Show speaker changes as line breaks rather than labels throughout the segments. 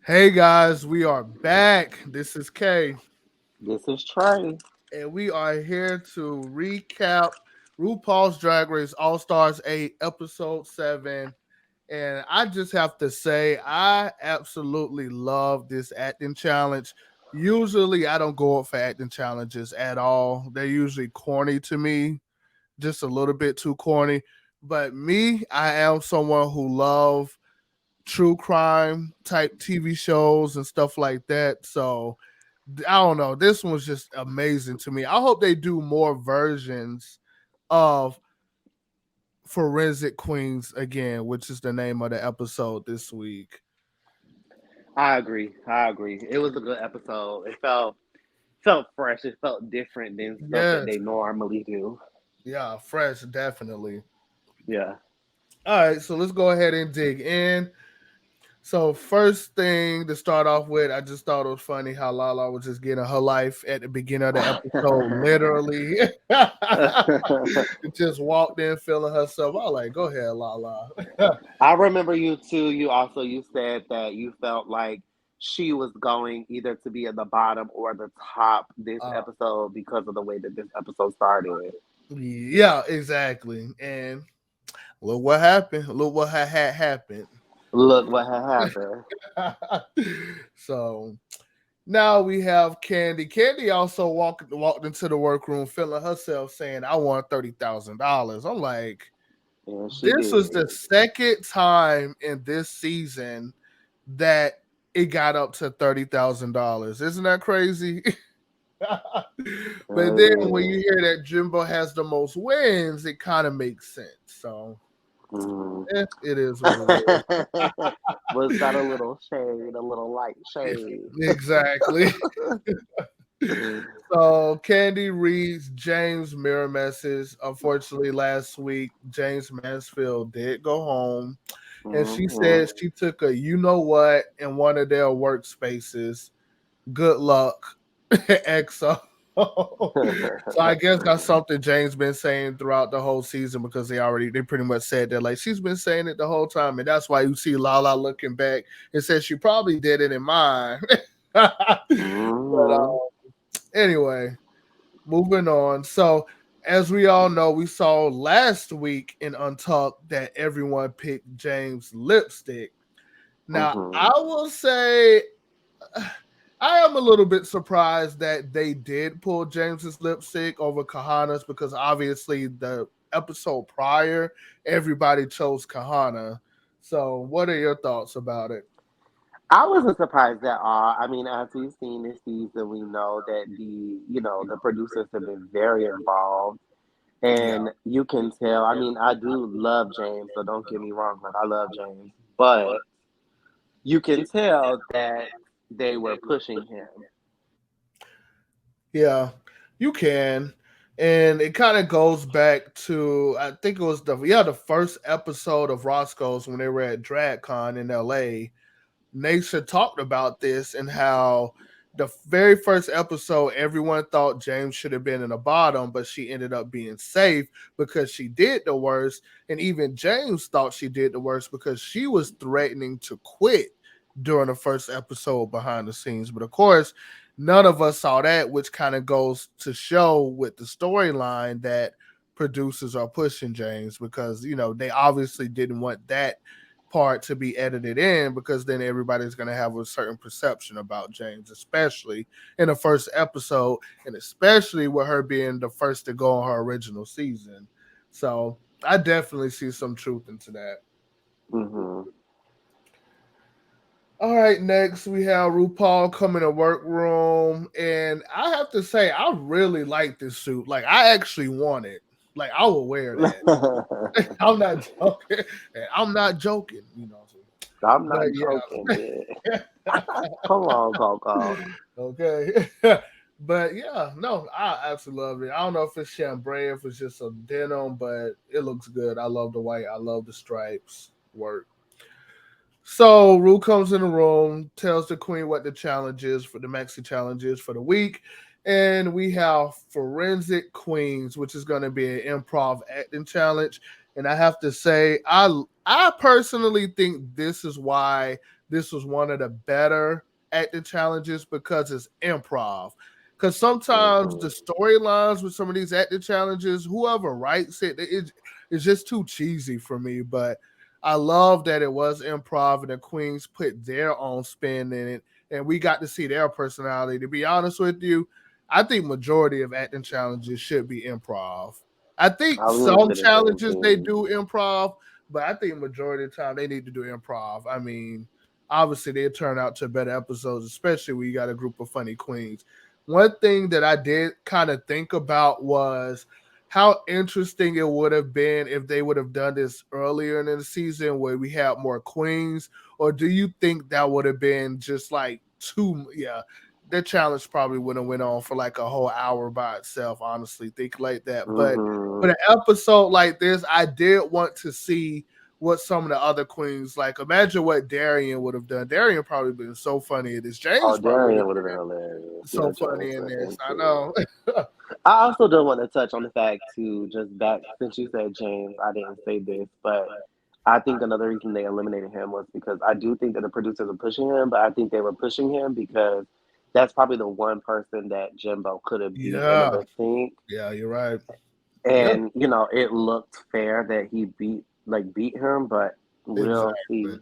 Hey guys, we are back. This is Kay,
This is Trey.
and we are here to recap RuPaul's Drag Race All Stars 8, Episode 7. And I just have to say, I absolutely love this acting challenge. Usually, I don't go up for acting challenges at all. They're usually corny to me, just a little bit too corny. But me, I am someone who love true crime type TV shows and stuff like that. So I don't know. This one was just amazing to me. I hope they do more versions of Forensic Queens again, which is the name of the episode this week.
I agree. I agree. It was a good episode. It felt fresh. It felt different than stuff that
Yes.
they normally do.
Yeah, fresh, definitely.
Yeah.
All right, so let's go ahead and dig in. So first thing to start off with, I just thought it was funny how Lala was just getting her life at the beginning of the episode, literally. Just walked in feeling herself. I was like, go ahead, Lala.
I remember you too. You said that you felt like she was going either to be at the bottom or the top this
uh,
episode because of the way that this episode started.
yeah, exactly. And look what happened. Look what had happened.
Look what had happened.
So now we have Candy. Candy also walked into the workroom feeling herself saying, I want $30,000. I'm like,
And she
this was
did.
the second time in this season that it got up to $30,000. Isn't that crazy? But then when you hear that Jimbo has the most wins, it kind of makes sense. So
Mm.
it is what it
Was that a little shade, a little light
is.
shade?
Exactly. So Candy reads James' mirror message. Unfortunately, last week James Mansfield did go home, and she
Mm-hmm.
said she took a you know what in one of their workspaces. Good luck, EXO. So I guess that's something James been saying throughout the whole season because they pretty much said that like she's been saying it the whole time, and that's why you see Lala looking back and says she probably did it in mine. But
Mm-hmm.
anyway, moving on. So, as we all know, we saw last week in Untucked that everyone picked James lipstick. Now, I
Mm-hmm.
will say I am a little bit surprised that they did pull James's lipstick over Kahana's because obviously the episode prior, everybody chose Kahana. So, what are your thoughts about it?
I wasn't surprised at all. I mean, as we've seen this season, we know that the producers have been very involved.
Yeah.
And you can tell, I mean, I do love James, so don't get me wrong, like I love James. But you can tell that they were pushing him.
Yeah, you can. And it kind of goes back to I think it was the first episode of Roscoe's when they were at DragCon in LA. Naisha talked about this and how the very first episode everyone thought James should have been in the bottom, but she ended up being safe because she did the worst. And even James thought she did the worst because she was threatening to quit during the first episode behind the scenes. But of course, none of us saw that, which kind of goes to show with the storyline that producers are pushing James because, they obviously didn't want that part to be edited in because then everybody's going to have a certain perception about James, especially in the first episode, and especially with her being the first to go on her original season. So I definitely see some truth into that.
Hmm.
All right, next we have RuPaul coming to workroom, and I have to say I really like this suit. Like I actually want it. Like I will wear that. I'm not joking. I'm not joking.
I'm
But
not joking,
yeah.
man. Come on, Coco.
Okay. But yeah, no, I absolutely love it. I don't know if it's chambray, if it's just a denim, but it looks good. I love the white. I love the stripes. Work. So Rue comes in the room, tells the queen what the challenge is for the maxi challenge is for the week. And we have forensic queens, which is going to be an improv acting challenge. And I have to say, I personally think this is why this was one of the better acting challenges because it's improv. Because sometimes the
Hmm.
storylines with some of these acting challenges, whoever writes it's just too cheesy for me. But I love that it was improv and the queens put their own spin in it, and we got to see their personality. To be honest with you, I think majority of acting challenges should be improv. I think
I was gonna
some
say the same
challenges they
thing.
do improv, but I think majority of the time they need to do improv. I mean, obviously they turn out to better episodes, especially when you got a group of funny queens. One thing that I did kind of think about was how interesting it would have been if they would have done this earlier in the season where we had more queens, or do you think that would have been just like too, yeah, the challenge probably would have went on for like a whole hour by itself, honestly think like that. But for
Hmm.
an episode like this, I did want to see what some of the other queens, like imagine what Darian would have done. Darian probably been so funny in this.
Oh,
James probably would have
Darian would have been hilarious.
been
Yeah,
so funny
James
in
would have
this,
been
I
too.
know.
I also do want to touch on the fact too, just back since you said James, I didn't say this, but I think another reason they eliminated him was because I do think that the producers are pushing him, but I think they were pushing him because that's probably the one person that Jimbo could have beat in a
Yeah,
lip sync,
yeah, you're right. Yeah,
and it looked fair that he beat him, but we'll
exactly.
see.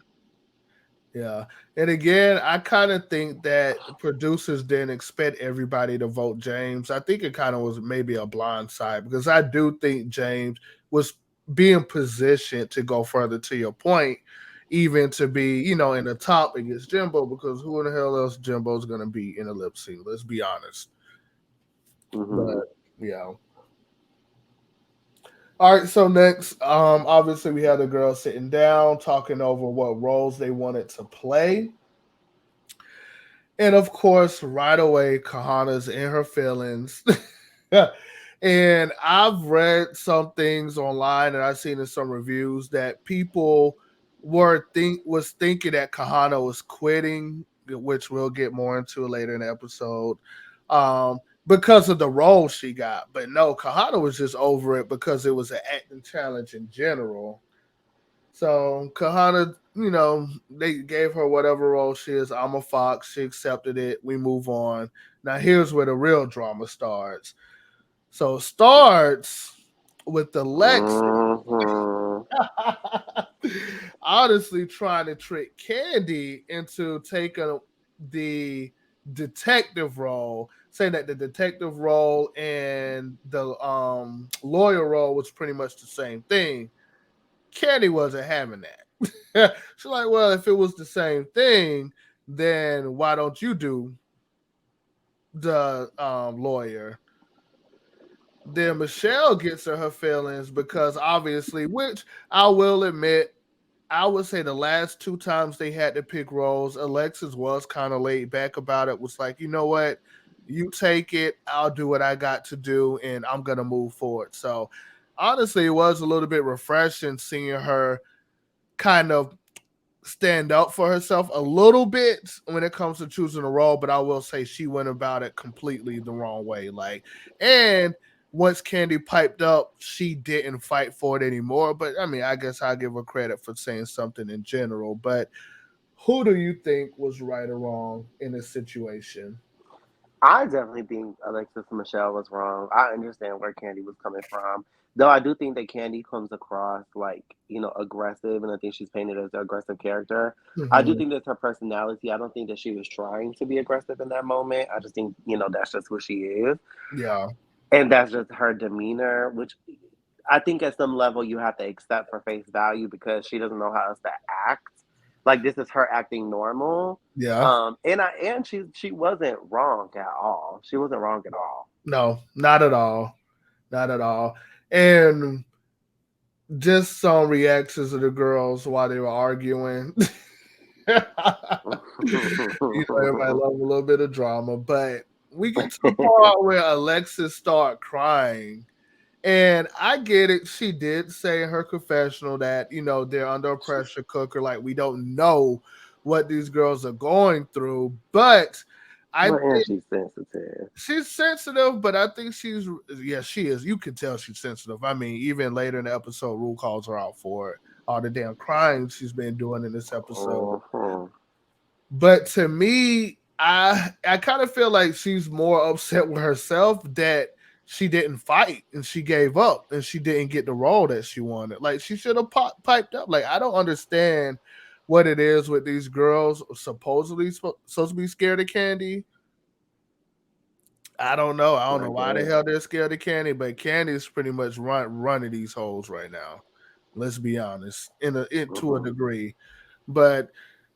Yeah. And again, I kind of think that the producers didn't expect everybody to vote James. I think it kind of was maybe a blind side because I do think James was being positioned to go further to your point, even to be, in the top against Jimbo, because who in the hell else Jimbo's going to be in a lip sync? Let's be honest. But
Hmm.
yeah. All right, so next, obviously we had the girls sitting down talking over what roles they wanted to play. And of course, right away, Kahana's in her feelings. And I've read some things online and I've seen in some reviews that people was thinking that Kahana was quitting, which we'll get more into later in the episode. Because of the role she got. But no, Kahana was just over it because it was an acting challenge in general. So Kahana, they gave her whatever role she is. I'm a fox. She accepted it. We move on. Now here's where the real drama starts. So it starts with Alexis
Hmm.
honestly trying to trick Candy into taking the detective role, saying that the detective role and the lawyer role was pretty much the same thing. Candy wasn't having that. She's like, well, if it was the same thing, then why don't you do the lawyer? Then Michelle gets her feelings because obviously, which I will admit, I would say the last two times they had to pick roles, Alexis was kind of laid back about it. Was like, you know what, you take it, I'll do what I got to do, and I'm gonna move forward. So honestly, it was a little bit refreshing seeing her kind of stand up for herself a little bit when it comes to choosing a role, but I will say she went about it completely the wrong way. Like, and once Candy piped up, she didn't fight for it anymore. But I mean, I guess I give her credit for saying something in general. But who do you think was right or wrong in this situation?
I definitely think Alexis Michelle was wrong. I understand where Candy was coming from. Though I do think that Candy comes across like, aggressive, and I think she's painted as an aggressive character. I do
Mm-hmm.
think that's her personality. I don't think that she was trying to be aggressive in that moment. I just think, that's just who she is.
Yeah.
And that's just her demeanor, which I think at some level you have to accept for face value because she doesn't know how else to act. Like this is her acting normal.
Yeah.
And she wasn't wrong at all. She wasn't wrong at all.
No, not at all. Not at all. And just some reactions of the girls while they were arguing. Everybody love a little bit of drama, but we get to the part where Alexis start crying. And I get it. She did say in her confessional that, they're under a pressure cooker. Like, we don't know what these girls are going through. But I
Well, and
think
she's sensitive.
she's sensitive, but I think yeah, she is. You can tell she's sensitive. I mean, even later in the episode, Rue calls her out for it. All the damn crying she's been doing in this episode.
Hmm.
But to me, I kind of feel like she's more upset with herself that she didn't fight and she gave up and she didn't get the role that she wanted. Like she should have piped up. Like I don't understand what it is with these girls supposedly supposed to be scared of Candy. I don't know. I don't
I
know why the
guess.
hell they're scared of Candy, but Candy is pretty much running these holes right now. Let's be honest, to a
Hmm.
degree. But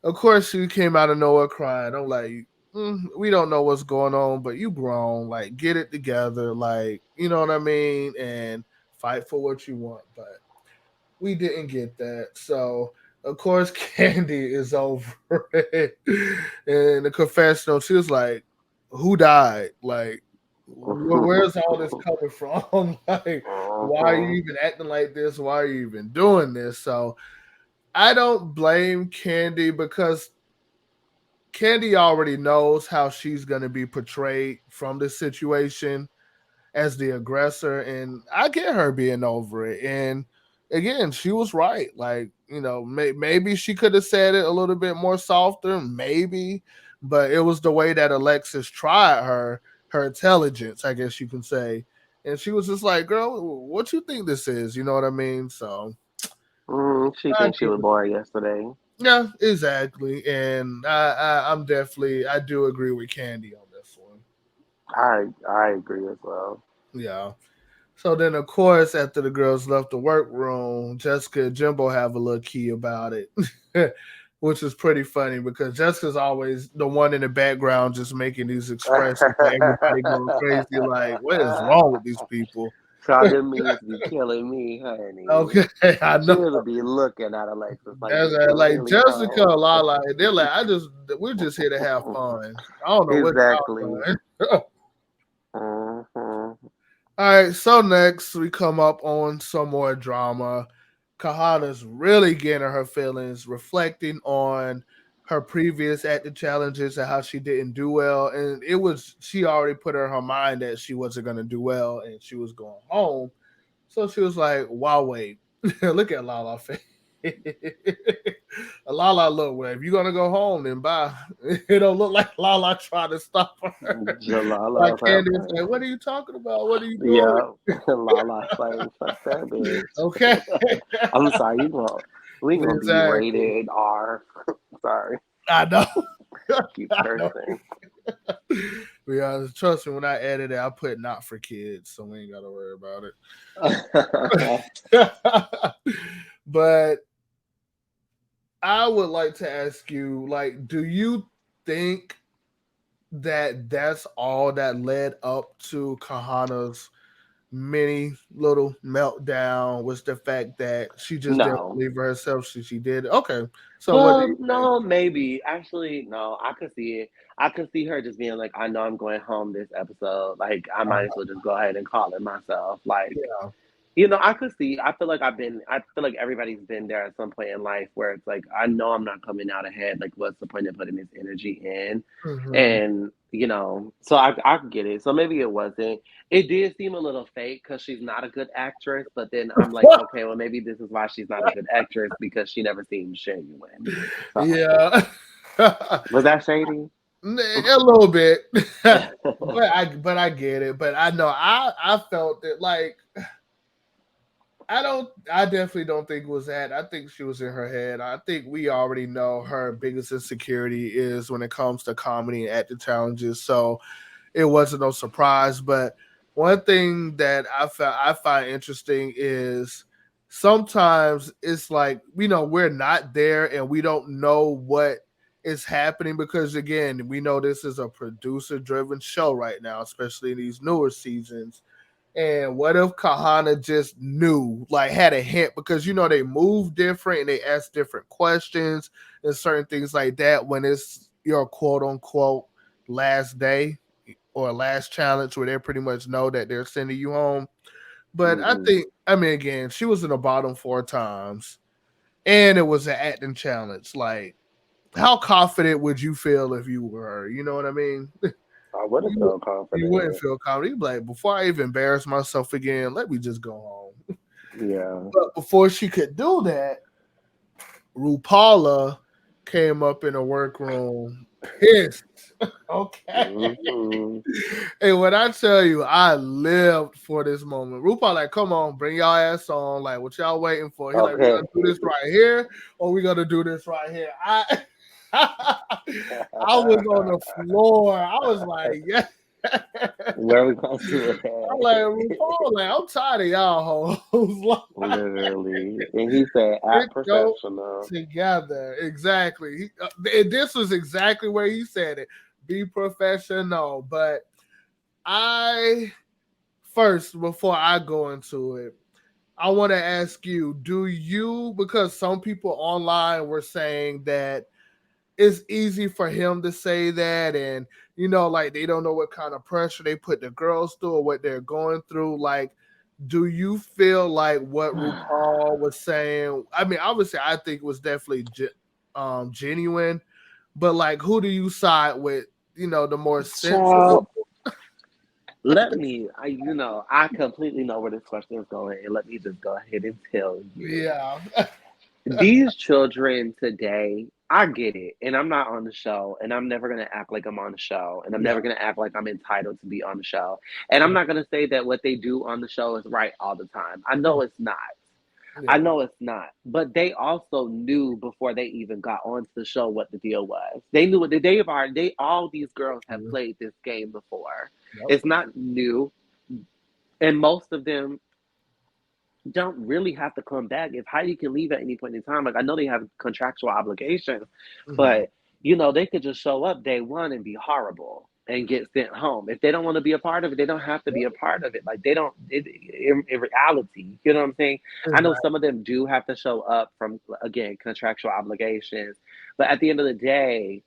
of course, she came out of nowhere crying. I'm like, we don't know what's going on, but you grown. Like, get it together. Like, you know what I mean, and fight for what you want. But we didn't get that. So of course Candy is over it. And the confessional, she was like, "Who died? Like, where's all this coming from? Like, why are you
Hmm.
even acting like this? Why are you even doing this?" So I don't blame Candy because Candy already knows how she's gonna be portrayed from this situation as the aggressor, and I get her being over it. And again, she was right. Like, maybe she could have said it a little bit more softer, maybe, but it was the way that Alexis tried her intelligence, I guess you can say. And she was just like, "Girl, what you think this is?" You know what I mean? So
She
I
thinks she
get
was
it.
born yesterday.
Yeah, exactly. And I'm definitely I do agree with Candy on this one.
I agree as well.
Yeah. So then, of course, after the girls left the workroom, Jessica and Jimbo have a little key about it, which is pretty funny because Jessica's always the one in the background just making these expressions that everybody goes crazy. Like, what is wrong with these people?
So them means be killing me, honey.
Okay, I know.
She'll be looking at Alexis like,
That's
did you
like
really
Jessica,
come?
Lala, they're like, we're just here to have fun. I don't know what
Exactly.
y'all doing.
Hmm.
All right, so next we come up on some more drama. Kahana's really getting her feelings, reflecting on her previous acting challenges and how she didn't do well. And she already put in her mind that she wasn't going to do well and she was going home. So she was like, wow, wait, look at Lala face. Lala, look, well, if you're going to go home, then bye. It don't look like Lala trying to stop her.
Jalala
Like
of her
Candace, like,
face.
what are you talking about? What are you doing?
Yeah. Lala like, fuck that bitch.
Okay.
I'm sorry, we gonna be
Exactly.
rated R. Sorry.
I know.
Keep
I know.
cursing.
Yeah, trust me, when I edit it, I put not for kids, so we ain't gotta worry about it. But I would like to ask you, like, do you think that that's all that led up to Kahana's mini little meltdown was the fact that she just didn't
No.
believe herself, she did. Okay. So what do
Well,
you think?
no, maybe. Actually, no, I could see it. I could see her just being like, I know I'm going home this episode. Like, I might as well just go ahead and call it myself. Like,
Yeah.
I could see. I feel like everybody's been there at some point in life where it's like, I know I'm not coming out ahead. Like, what's the point of putting this energy in?
Hmm.
And, so I get it. So maybe it wasn't. It did seem a little fake because she's not a good actress. But then I'm like, okay, well, maybe this is why she's not a good actress because she never seems genuine. So,
Yeah.
was that shady?
A little bit. But I get it. But I know I felt that like I definitely don't think it was that. I think she was in her head. I think we already know her biggest insecurity is when it comes to comedy and acting challenges. So it wasn't no surprise. But one thing that I find interesting is sometimes it's like we're not there and we don't know what is happening because again we know this is a producer driven show right now, especially in these newer seasons. And what if Kahana just knew, like had a hint, because they move different and they ask different questions and certain things like that when it's your quote unquote last day. or last challenge where they pretty much know that they're sending you home. But I
Hmm.
think, I mean, again, she was in the bottom 4 times, and it was an acting challenge. Like, how confident would you feel if you were her? You know what I mean?
I would have
You
felt
you wouldn't
confident.
feel confident. You'd be like, before I even embarrass myself again, let me just go home.
Yeah.
But before she could do that, RuPaula came up in the workroom pissed. Okay.
Hmm.
And when I tell you, I lived for this moment. RuPaul like, come on, bring y'all ass on. Like, what y'all waiting for? He like, we
Okay.
gonna do this right here, or we gonna do this right here. I was on the floor. I was like, yeah.
Where we going to with
I'm like,
that?
RuPaul, like, I'm tired of y'all hoes. Like,
Literally. And he said,
get
act
your
professional.
together. Exactly. And this was exactly where he said it. Be professional. But I first, before I go into it, I want to ask you, do you, because some people online were saying that it's easy for him to say that, and like they don't know what kind of pressure they put the girls through or what they're going through. Like, do you feel like what RuPaul was saying? I mean, obviously, I think it was definitely genuine, but like, who do you side with? The more sensitive.
Child, let me, I completely know where this question is going, and let me just go ahead and tell you.
Yeah.
These children today, I get it, and I'm not on the show, and I'm never gonna act like I'm on the show, and I'm
Yeah.
never gonna act like I'm entitled to be on the show, and I'm not gonna say that what they do on the show is right all the time. I know it's not. I
Yeah.
know it's not. But they also knew before they even got onto the show what the deal was. They knew what they've already all these girls have
Mhm.
played this game before.
Yep.
It's not new. And most of them don't really have to come back. If Heidi can leave at any point in time, like I know they have contractual obligations,
Mhm.
but they could just show up day one and be horrible and get sent home. If they don't want to be a part of it, they don't have to be
Yep.
a part of it. Like they don't. In reality, you know what I'm saying? I know
Exactly.
some of them do have to show up from again contractual obligations, but at the end of the day,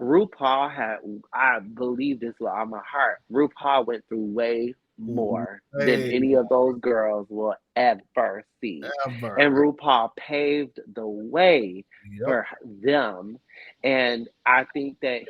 RuPaul had, I believe this with all my heart, RuPaul went through way more than
Way
any of those girls will ever see. And
ever.
RuPaul paved the way
Yep.
for them. And I think that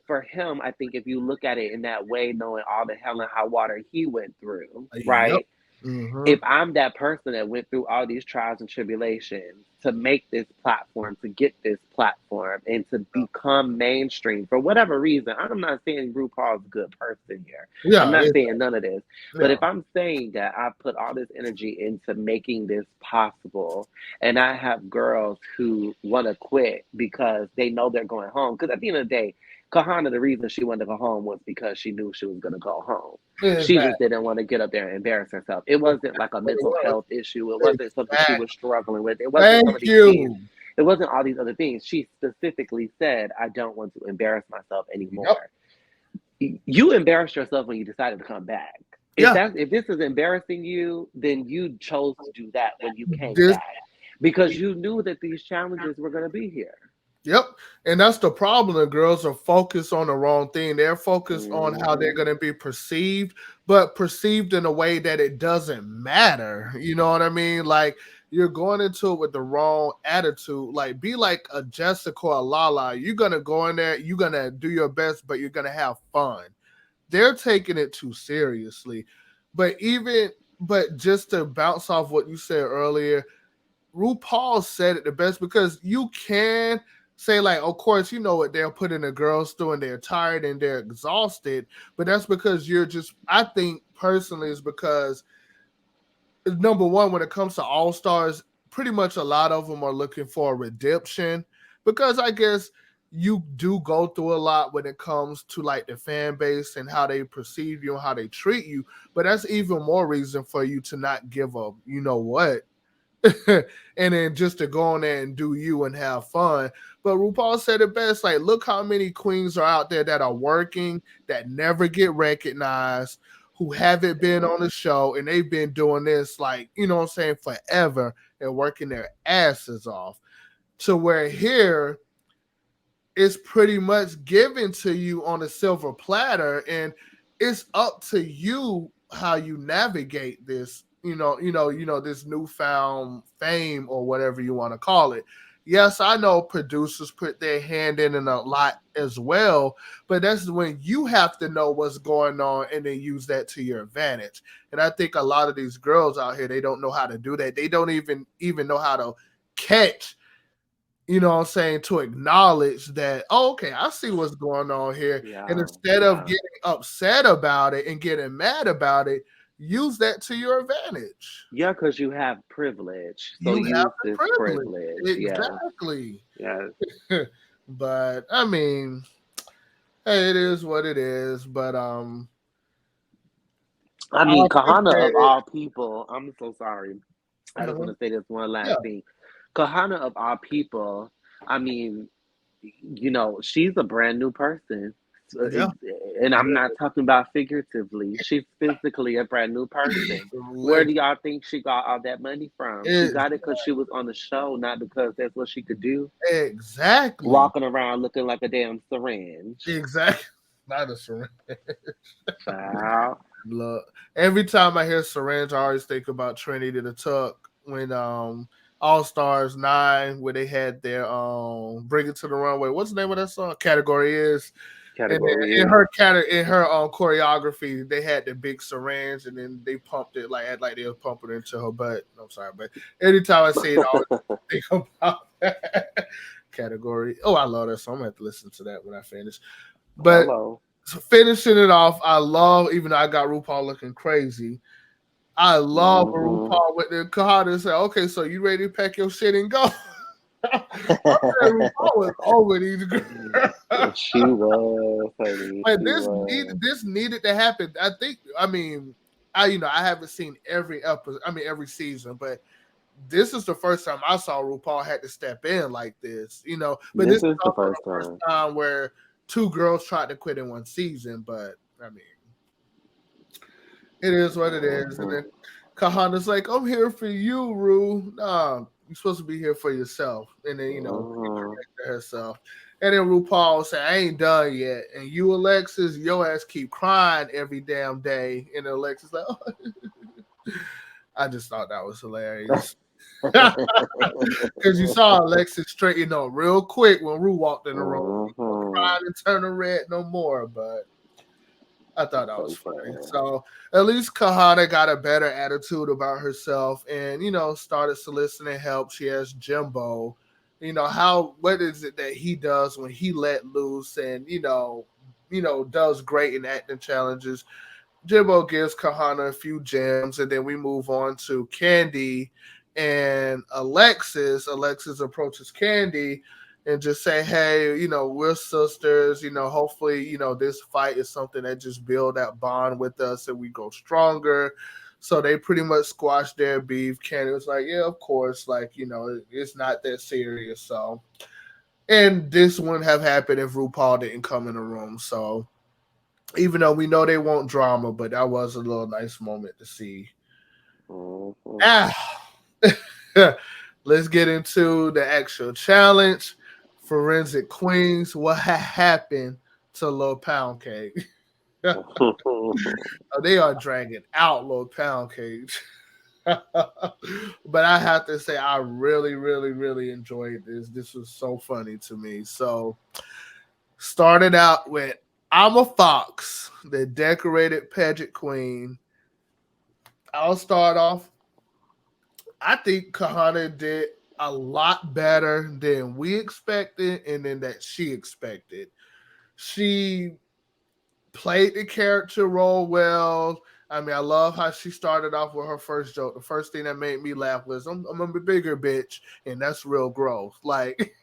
for him, I think if you look at it in that way, knowing all the hell and high water he went through,
Yep.
right?
Mhm.
If I'm that person that went through all these trials and tribulations to make this platform, to get this platform, and to become mainstream for whatever reason, I'm not saying RuPaul's a good person here. I'm
Yeah.
not saying none of this. But
Yeah.
if I'm saying that I put all this energy into making this possible, and I have girls who want to quit because they know they're going home, because at the end of the day, Kahana, the reason she wanted to go home was because she knew she was going to go home. She
Exactly.
just didn't want to get up there and embarrass herself. It wasn't like a
What it
mental
was.
health issue. It wasn't something she
Exactly.
was struggling with. It wasn't some of
Thank
these things.
you.
It wasn't all these other things. She specifically said, I don't want to embarrass myself
Yep.
anymore. You embarrassed yourself when you decided to come back.
Yeah.
If this is embarrassing you, then you chose to do that when you came
This.
back because you knew that these challenges were going to be here.
Yep. And that's the problem. The girls are focused on the wrong thing. They're focused on how they're
Hmm.
going to be perceived, but perceived in a way that it doesn't matter. You know what I mean? Like, you're going into it with the wrong attitude. Like, be like a Jessica or a Lala. You're going to go in there, you're going to do your best, but you're going to have fun. They're taking it too seriously. But just to bounce off what you said earlier, RuPaul said it the best because you can say, like, of course, you know what they're putting the girls through and they're tired and they're exhausted, but that's because you're just, I think personally, is because number one, when it comes to all stars, pretty much a lot of them are looking for redemption because I guess you do go through a lot when it comes to like the fan base and how they perceive you and how they treat you. But that's even more reason for you to not give up. You know what? And then just to go on there and do you and have fun. But RuPaul said it best, like, look how many queens are out there that are working, that never get recognized, who haven't been on the show, and they've been doing this, like, you know what I'm saying, forever and working their asses off. To where here, it's pretty much given to you on a silver platter, and it's up to you how you navigate this, this newfound fame or whatever you want to call it. Yes, I know producers put their hand in a lot as well, but that's when you have to know what's going on and then use that to your advantage. And I think a lot of these girls out here, they don't know how to do that. They don't even know how to catch, what I'm saying, to acknowledge that, oh, okay, I see what's going on here. And
Yeah,
instead of
yeah,
getting upset about it and getting mad about it, use that to your advantage.
yeah. Because you have privilege, so
You have
use
the
this
privilege.
privilege. Yes,
Exactly.
yes.
But I mean, hey, it is what it is. But
I
I
mean, Kahana
appreciate
of
it.
all people. I'm so sorry. I just want
Mhm.
to say this one
Yeah,
last thing. Kahana of all people. I mean, she's a brand new person. So,
yeah,
and I'm
yeah.
not talking about figuratively. She's physically a brand new person. Where
Lit-
do y'all think she got all that money from? She
it-
got it because she was on the show, not because that's what she could do.
exactly,
Walking around looking like a damn syringe.
exactly. Not a surrender.
Child.
Look, every time I hear syringe, I always think about Trinity the Tuck when All Stars 9, where they had their Bring It to the Runway. What's the name of that song? Category is. And
Category
in
is.
her choreography, they had the big syringe, and then they pumped it like they were pumping it into her butt. I'm sorry, but anytime I see it, I always think about that category. Oh, I love that song. I'm gonna have to listen to that when I finish. But
Hello.
so finishing it off, I love, even though I got RuPaul looking crazy, I love when
Hmm.
RuPaul with the card and say, "Okay, so you ready to pack your shit and go?" I said RuPaul was over these girls.
She was, honey.
But
She was.
this needed to happen. I think. I mean, I haven't seen every episode. I mean, every season, but this is the first time I saw RuPaul had to step in like this. But this
This
is
is the
also
first
the first
time.
time where two girls tried to quit in one season. But I mean, it is what it is. And
Hmm.
then Kahana's like, "I'm here for you, Ru. Nah, you're supposed to be here for yourself." And then she
Hmm.
corrected herself. And then RuPaul said, "I ain't done yet." And you, Alexis, your ass keep crying every damn day. And Alexis like, "Oh." I just thought that was hilarious. Because you saw Alexis straighten up real quick when Ru walked in the room. She wasn't
Hmm.
crying and turning red no more. But I thought that was
So
funny.
sad.
So at least Kahana got a better attitude about herself and, started soliciting help. She has Jimbo. What is it that he does when he let loose and, does great in acting challenges. Jimbo gives Kahana a few gems, and then we move on to Candy and Alexis. Alexis approaches Candy and just say, "Hey, we're sisters. Hopefully, this fight is something that just build that bond with us, and we go stronger." So they pretty much squashed their beef. Candy was like, "Yeah, of course. Like, it's not that serious." So, and this wouldn't have happened if RuPaul didn't come in the room. So even though we know they want drama, but that was a little nice moment to see.
Hmm.
Ah, let's get into the actual challenge. Forensic Queens, what happened to Lil Pound Cake? Oh, they are dragging out Lil Pound Cake. But I have to say, I really, really, really enjoyed this. This was so funny to me. So, started out with I'm a Fox, the decorated pageant queen. I'll start off. I think Kahana did a lot better than we expected and then that she expected. She played the character role well. I mean, I love how she started off with her first joke. The first thing that made me laugh was, I'm a bigger bitch, and that's real growth. Like,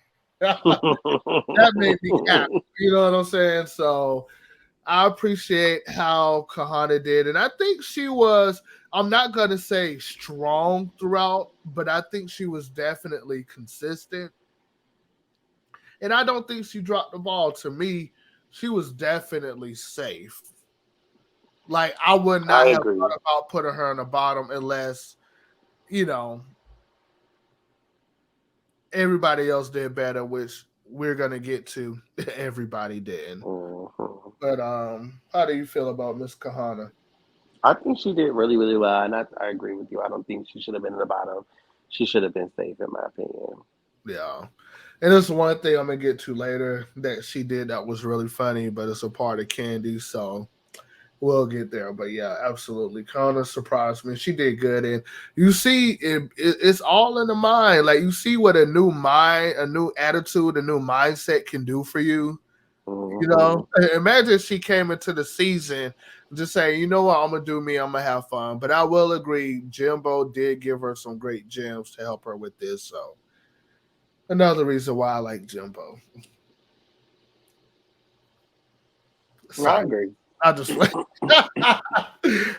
that made me cap. You know what I'm saying? So, I appreciate how Kahana did, and I think she was. I'm not gonna say strong throughout, but I think she was definitely consistent, and I don't think she dropped the ball. To me, she was definitely safe. Like I would not
I
have
agree.
thought about putting her on the bottom unless you know everybody else did better, which we're gonna get to. Everybody didn't.
Mhm.
But how do you feel about Miss Kahana?
I think she did really, really well, and I agree with you. I don't think she should have been in the bottom. She should have been safe, in my opinion.
Yeah. And there's one thing I'm gonna get to later that she did that was really funny, but it's a part of Candy, so we'll get there. But yeah, absolutely. Kana surprised me. She did good. And you see, it's all in the mind. Like, you see what a new mind, a new attitude, a new mindset can do for you. You know,
Hmm.
imagine she came into the season just saying, you know what, I'm going to do me, I'm going to have fun. But I will agree, Jimbo did give her some great gems to help her with this. So, another reason why I like Jimbo.
I
Silence.
agree.
I just went. I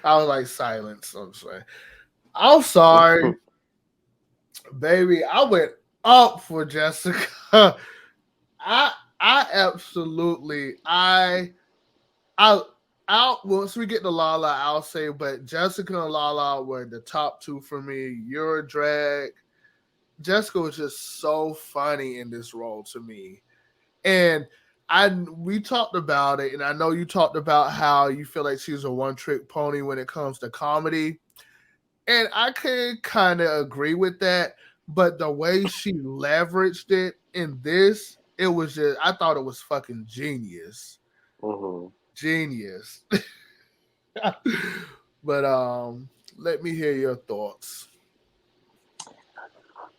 was like, silence. I'm sorry. I'm sorry. Baby, I went up for Jessica. I I absolutely I out once we get to Lala, I'll say, but Jessica and Lala were the top two for me. You're a drag. Jessica was just so funny in this role to me. And we talked about it, and I know you talked about how you feel like she's a one trick pony when it comes to comedy. And I can kind of agree with that, but the way she leveraged it in this, it was just I thought it was fucking genius.
Hmm.
Genius. But let me hear your thoughts.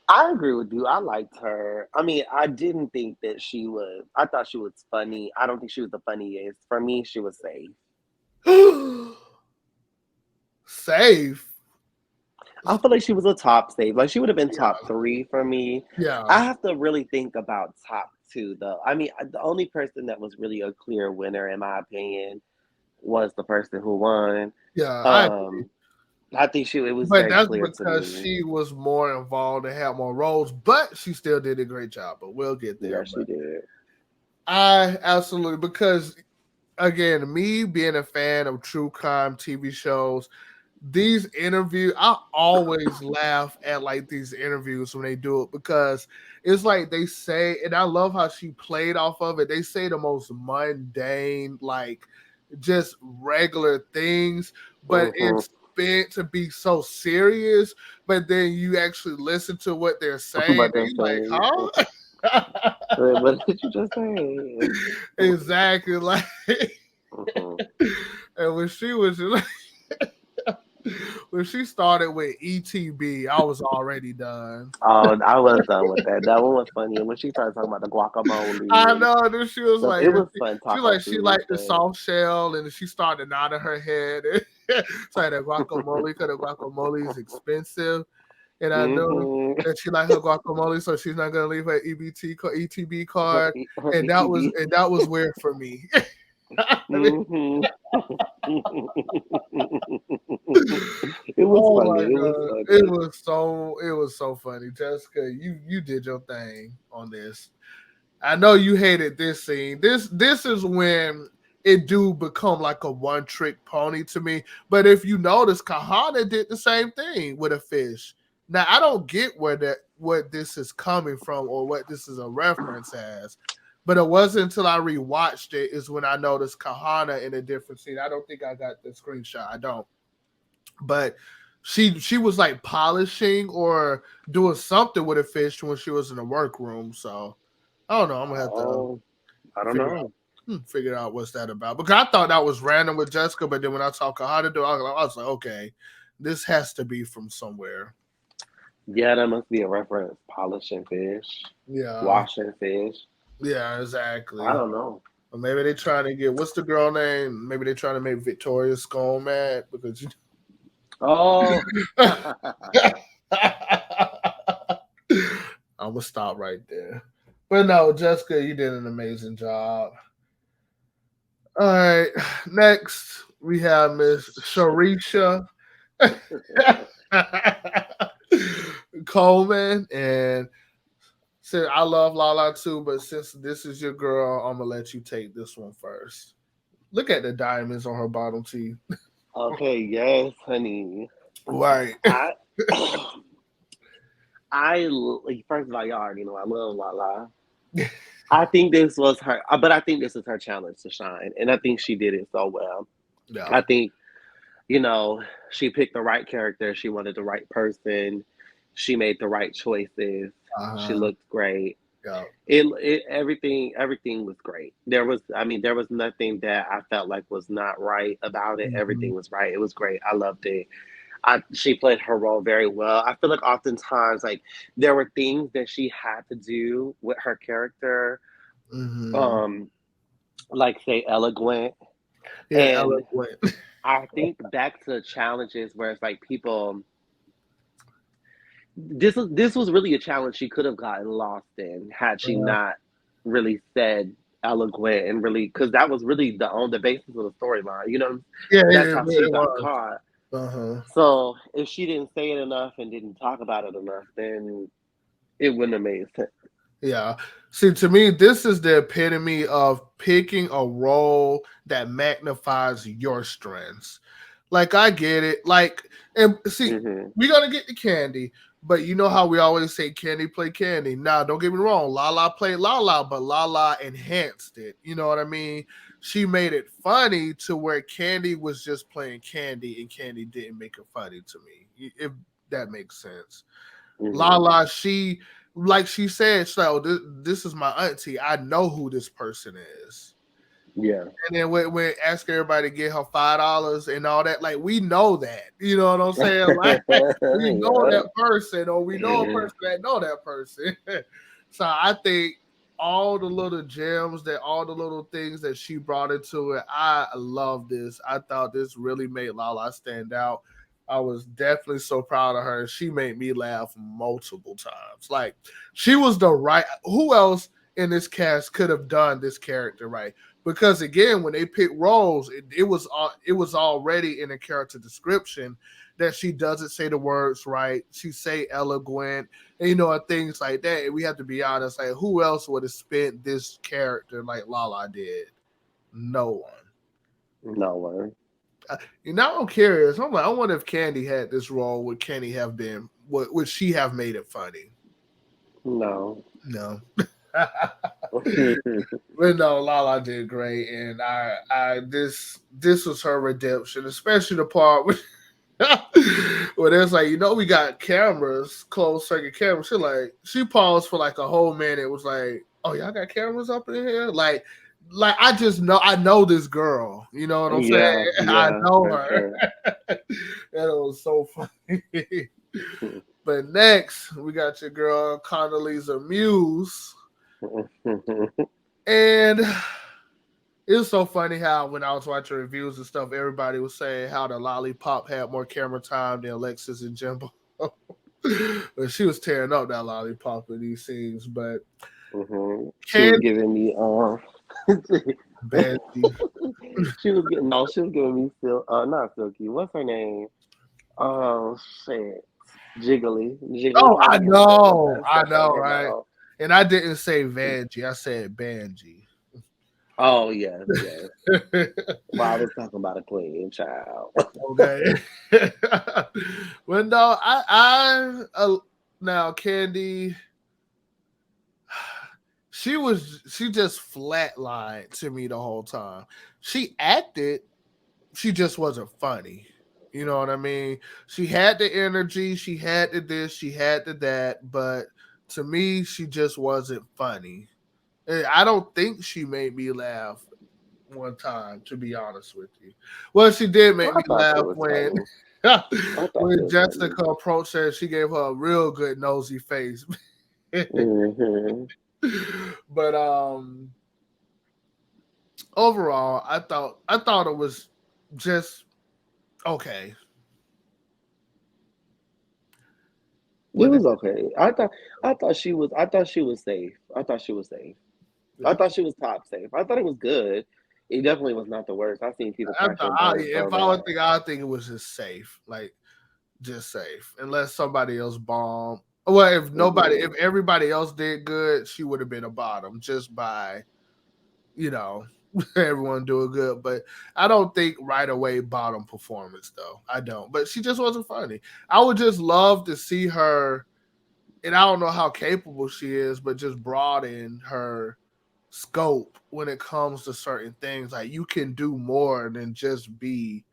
I agree with you. I liked her. I mean, I didn't think that she was. I thought she was funny. I don't think she was the funniest. For me, she was safe.
Safe.
I feel like she was a top save. Like she would have been
Yeah.
top three for me.
Yeah.
I have to really think about top two though. I mean, the only person that was really a clear winner, in my opinion, was the person who won.
Yeah, I agree.
Um, I think it was
But
very
that's
clear to
because
me.
she was more involved and had more roles, but she still did a great job. But we'll get there.
Yeah,
But
she did.
I absolutely, because again, me being a fan of true crime TV shows, these interviews, I always laugh at like these interviews when they do it because it's like they say, and I love how she played off of it. They say the most mundane, like just regular things, but
Hmm.
it's meant to be so serious. But then you actually listen to what they're saying,
But
and
that's
you like,
saying,
huh?
what did you just say?
Exactly, like,
Hmm.
and when she was when she started with ETB, I was already done.
Oh, I was done with that. That one was funny. And when she started talking about the
I
guacamole and
know. Then she was
stuff,
like,
it was fun Taco
she liked the
Tuesday.
soft shell, and she started nodding her head. So like the guacamole, because the guacamole is expensive, and I knew
Hmm.
that she liked her guacamole, so she's not gonna leave her ETB card,
Her
and
ETB.
that was weird for me. I mean,
Hmm. It was
oh
funny.
my
It was
god,
funny.
it was so funny, Jessica. You did your thing on this. I know you hated this scene. This is when it do become like a one trick pony to me. But if you notice, Kahana did the same thing with a fish. Now I don't get what this is coming from or what this is a reference as. But it wasn't until I rewatched it is when I noticed Kahana in a different scene. I don't think I got the screenshot. I don't. But she was like polishing or doing something with a fish when she was in the workroom. So I don't know. I'm gonna have to
Oh, I don't
figure
know.
figure out what's that about because I thought that was random with Jessica, but then when I saw Kahana do, I was like, okay, this has to be from somewhere.
Yeah, that must be a reference. Polishing fish,
Yeah,
washing fish.
yeah,
I
exactly.
don't know.
Or maybe they trying to get what's the girl name? Maybe they trying to make Victoria Scone mad because you.
Oh,
I'm gonna stop right there. But no, Jessica, you did an amazing job. All right, next we have Miss Sharisha Coleman, and said I love Lala too, but since this is your girl, I'm gonna let you take this one first. Look at the diamonds on her bottom teeth.
okay. Yes, honey.
Right.
I, like, first of all, y'all already know I love Lala. I think this was her, but I think this is her challenge to shine, and I think she did it so well.
Yeah.
I think you know she picked the right character. She wanted the right person. She made the right choices. She
Uh-huh.
looked great.
Yeah.
Everything was great. There was nothing that I felt like was not right about it.
Hmm.
Everything was right. It was great. I loved it. She played her role very well. I feel like oftentimes like there were things that she had to do with her character,
Hmm.
um, like say eloquent,
Yeah,
and
eloquent.
I think back to challenges where it's like people. This was really a challenge she could have gotten lost in had she not really said eloquent and really because that was really the on the basis of the storyline.
Yeah,
That's
it
how she got
was.
caught.
Uh-huh.
So if she didn't say it enough and didn't talk about it enough, then it wouldn't have made sense.
Yeah. See, to me, this is the epitome of picking a role that magnifies your strengths. Like, I get it. Like, and see,
Hmm.
we're gonna get to Candy, but you know how we always say Candy play Candy. Now, don't get me wrong, Lala played Lala, but Lala enhanced it. You know what I mean? She made it funny to where Candy was just playing Candy, and Candy didn't make it funny to me. If that makes sense.
Hmm.
Lala, she like she said, so this is my auntie. I know who this person is.
Yeah.
And then when ask everybody to get her $5 and all that, like we know that. You know what I'm saying? Like we know
Yeah.
that person, or we know a person that know that person. So I think all the little gems that all the little things that she brought into it, I love this. I thought this really made Lala stand out. I was definitely so proud of her. She made me laugh multiple times. Like she was the right. Who else in this cast could have done this character right? Because again, when they pick roles, it was already in a character description that she doesn't say the words right. She say eloquent, and, and things like that. And we have to be honest, like who else would have spent this character like Lala did? No one.
No one.
Now I'm curious. I'm like, I wonder if Candy had this role. Would Candy have been? Would she have made it funny?
No.
No. But no, Lala did great, and this was her redemption, especially the part where there's like, we got cameras, closed circuit cameras. She paused for like a whole minute. It was like, oh, y'all got cameras up in here, like I know this girl. You know what I'm saying?
Yeah.
I
Yeah.
know
For
her.
sure.
That was so funny. But next, we got your girl Condoleezza Muse. And it was so funny how when I was watching reviews and stuff, everybody was saying how the lollipop had more camera time than Alexis and Jimbo. But she was tearing up that lollipop in these scenes. But
She was
Candy,
giving me
Banshee.
she was giving me not Silky. What's her name? Oh shit. Jiggly. Jiggly
Oh,
probably had the best
I
stuff
know,
ever
right?
though.
And I didn't say Vanjie, I said Banji.
Oh yes, yes. Well, I was talking about a queen child.
Okay. Well, no, now Candy, she just flatlined to me the whole time. She acted, she just wasn't funny. You know what I mean? She had the energy, she had the this, she had the that, but to me, she just wasn't funny. And I don't think she made me laugh one time, to be honest with you. Well, she did make
I
me
thought she
laugh
was
when
funny. I thought she
when
was funny.
Jessica approached her, she gave her a real good nosy face.
Hmm.
But overall, I thought it was just okay.
It
What did
was okay. I thought she was safe. I thought she was safe. I
yeah.
thought she was top safe. I thought it was good. It definitely was not the worst. I've seen people
I
crash
thought
and burn
if
so
I would
bad.
think, I think it was just safe, like just safe, unless somebody else bombed. Well, if
Hmm.
everybody else did good, she would have been a bottom just by you know everyone doing good. But I don't think right away bottom performance though. I don't. But she just wasn't funny. I would just love to see her, and I don't know how capable she is, but just broaden her. scope when it comes to certain things. Like you can do more than just be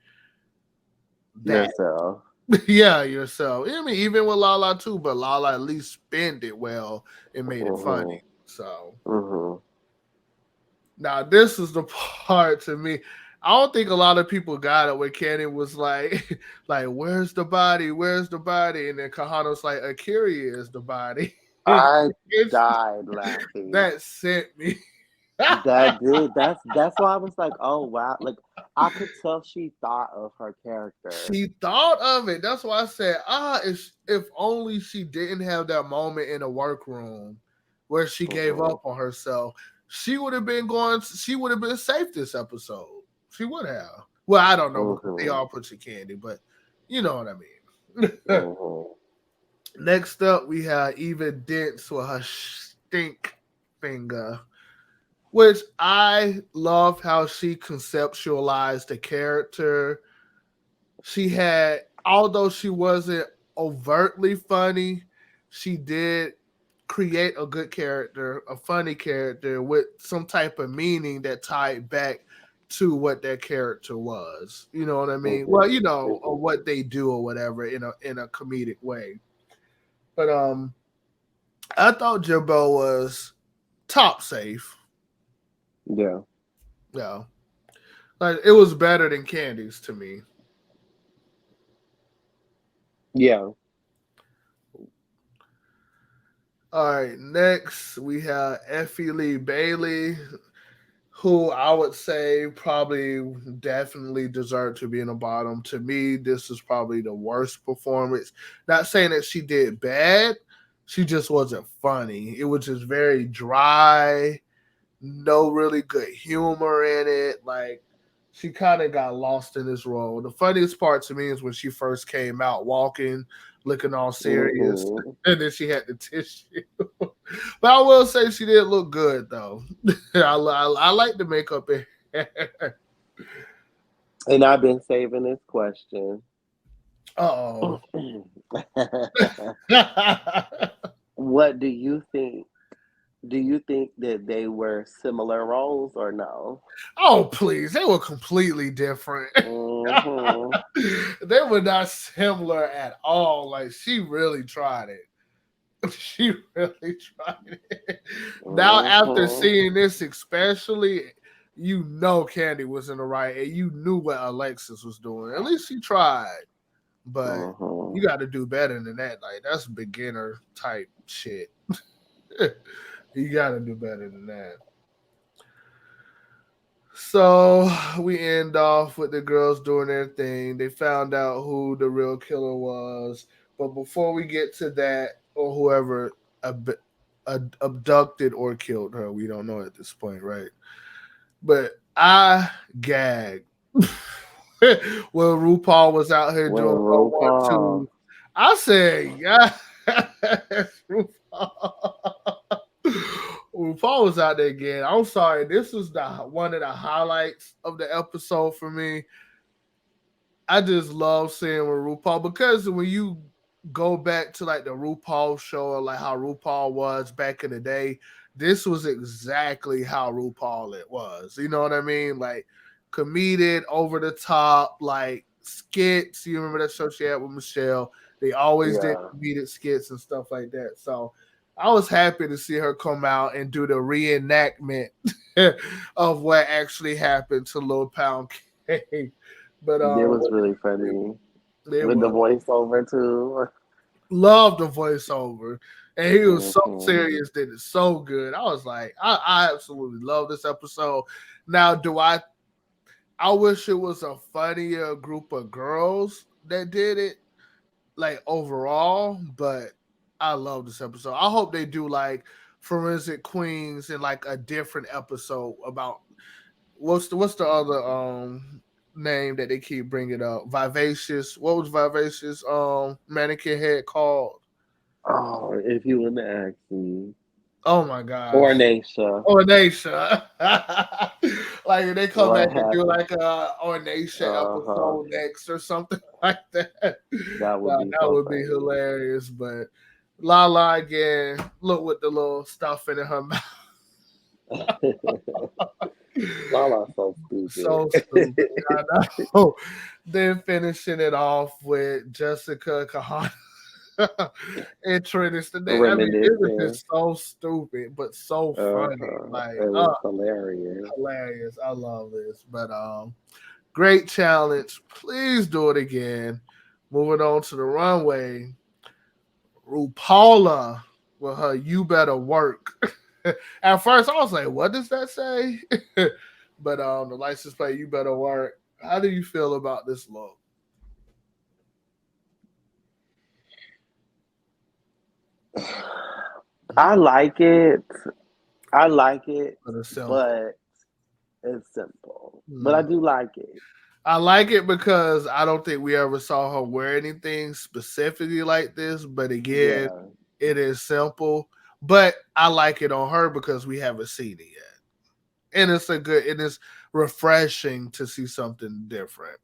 that.
Yourself.
Yeah, yourself. I mean, even with Lala too, but Lala at least spend it well and made it funny.
Mhm.
So
Mhm.
now this is the part to me. I don't think a lot of people got it when Cannon was like, like, where's the body? Where's the body? And then Kahano's like, Akira is the body.
I
It's,
died laughing.
that sent me.
That did. That's why I was like, oh wow. Like I could tell she thought of her character.
She thought of it. That's why I said, if only she didn't have that moment in the workroom where she gave
Mhm.
up on herself, she would have been going. She would have been safe this episode. She would have. Well, I don't know because they
Mhm.
all put your candy, but you know what I mean.
Mhm.
Next up, we have Eva Dents with her stink finger, which I love how she conceptualized the character. She had, although she wasn't overtly funny, she did create a good character, a funny character with some type of meaning that tied back to what that character was. You know what I mean? Well,
Mhm.
or
Mhm.
what they do or whatever in a comedic way. But I thought Jimbo was top safe.
Yeah.
Yeah. Like it was better than Candy's to me.
Yeah.
All right, next we have Effie Lee Bailey, who I would say probably definitely deserved to be in the bottom. To me, this is probably the worst performance. Not saying that she did bad, she just wasn't funny. It was just very dry, no really good humor in it. Like she kind of got lost in this role. The funniest part to me is when she first came out walking, looking all serious,
Mhm.
and then she had the tissue. But I will say she did look good though. I like the makeup in hair.
And I've been saving this question.
Oh.
What do you think? Do you think that they were similar roles or no?
Oh, please. They were completely different.
Mhm.
They were not similar at all. Like, she really tried it. She really tried it. Now, after
Mhm.
seeing this, especially, you know Candy was in the right, and you knew what Alexis was doing. At least she tried, but you
Mhm.
got to do better than that. Like that's beginner type shit. You got to do better than that. So we end off with the girls doing their thing. They found out who the real killer was, but before we get to that, or whoever ab- abducted or killed her, we don't know at this point, right? But I gagged when RuPaul was out here
When
doing her one
RuPaul,
two. I said, yeah, RuPaul. RuPaul was out there again. I'm sorry, this was the one of the highlights of the episode for me. I just love seeing with RuPaul because when you go back to like the RuPaul show or like how RuPaul was back in the day, this was exactly how RuPaul it was. You know what I mean? Like comedic, over the top, like skits. You remember that show she had with Michelle? They always did
yeah,
comedic skits and stuff like that. So I was happy to see her come out and do the reenactment of what actually happened to Lil Pound Cake. But
it was really funny
they
with the
were
voiceover too.
loved the voiceover, and he was so
Mhm.
serious, did it so good. I was like, I absolutely love this episode. Now, do I? I wish it was a funnier group of girls that did it, like overall, but I love this episode. I hope they do like Forensic Queens in like a different episode about what's the other name that they keep bringing up? Vivacious. What was Vivacious mannequin head called?
Oh, if you wouldn't ask me,
Oh my gosh.
or Naisha,
Ornation. Like they come back
what
and do
happened?
like a Ornation
Uh huh.
episode next or something like that.
That would be
That
so
would be
funny.
hilarious. But Lala again, look with the little stuff in her mouth.
Lala's so stupid.
So stupid. I know. Then finishing it off with Jessica Kahana and Trinity. I mean, it was
Reminiscing.
just so stupid, but so funny. Like,
It was hilarious.
hilarious. I love this. But great challenge. Please do it again. Moving on to the runway. Rupaula with her "You Better Work." At first, I was like, "What does that say?" But the license plate "You Better Work." How do you feel about this look?
I like it. I like it,
But it's simple.
but it's simple. But I
Mm.
do like it.
I like it because I don't think we ever saw her wear anything specifically like this. But again,
Yeah.
it is simple. But I like it on her because we haven't seen it yet, and it's a good. It is refreshing to see something different.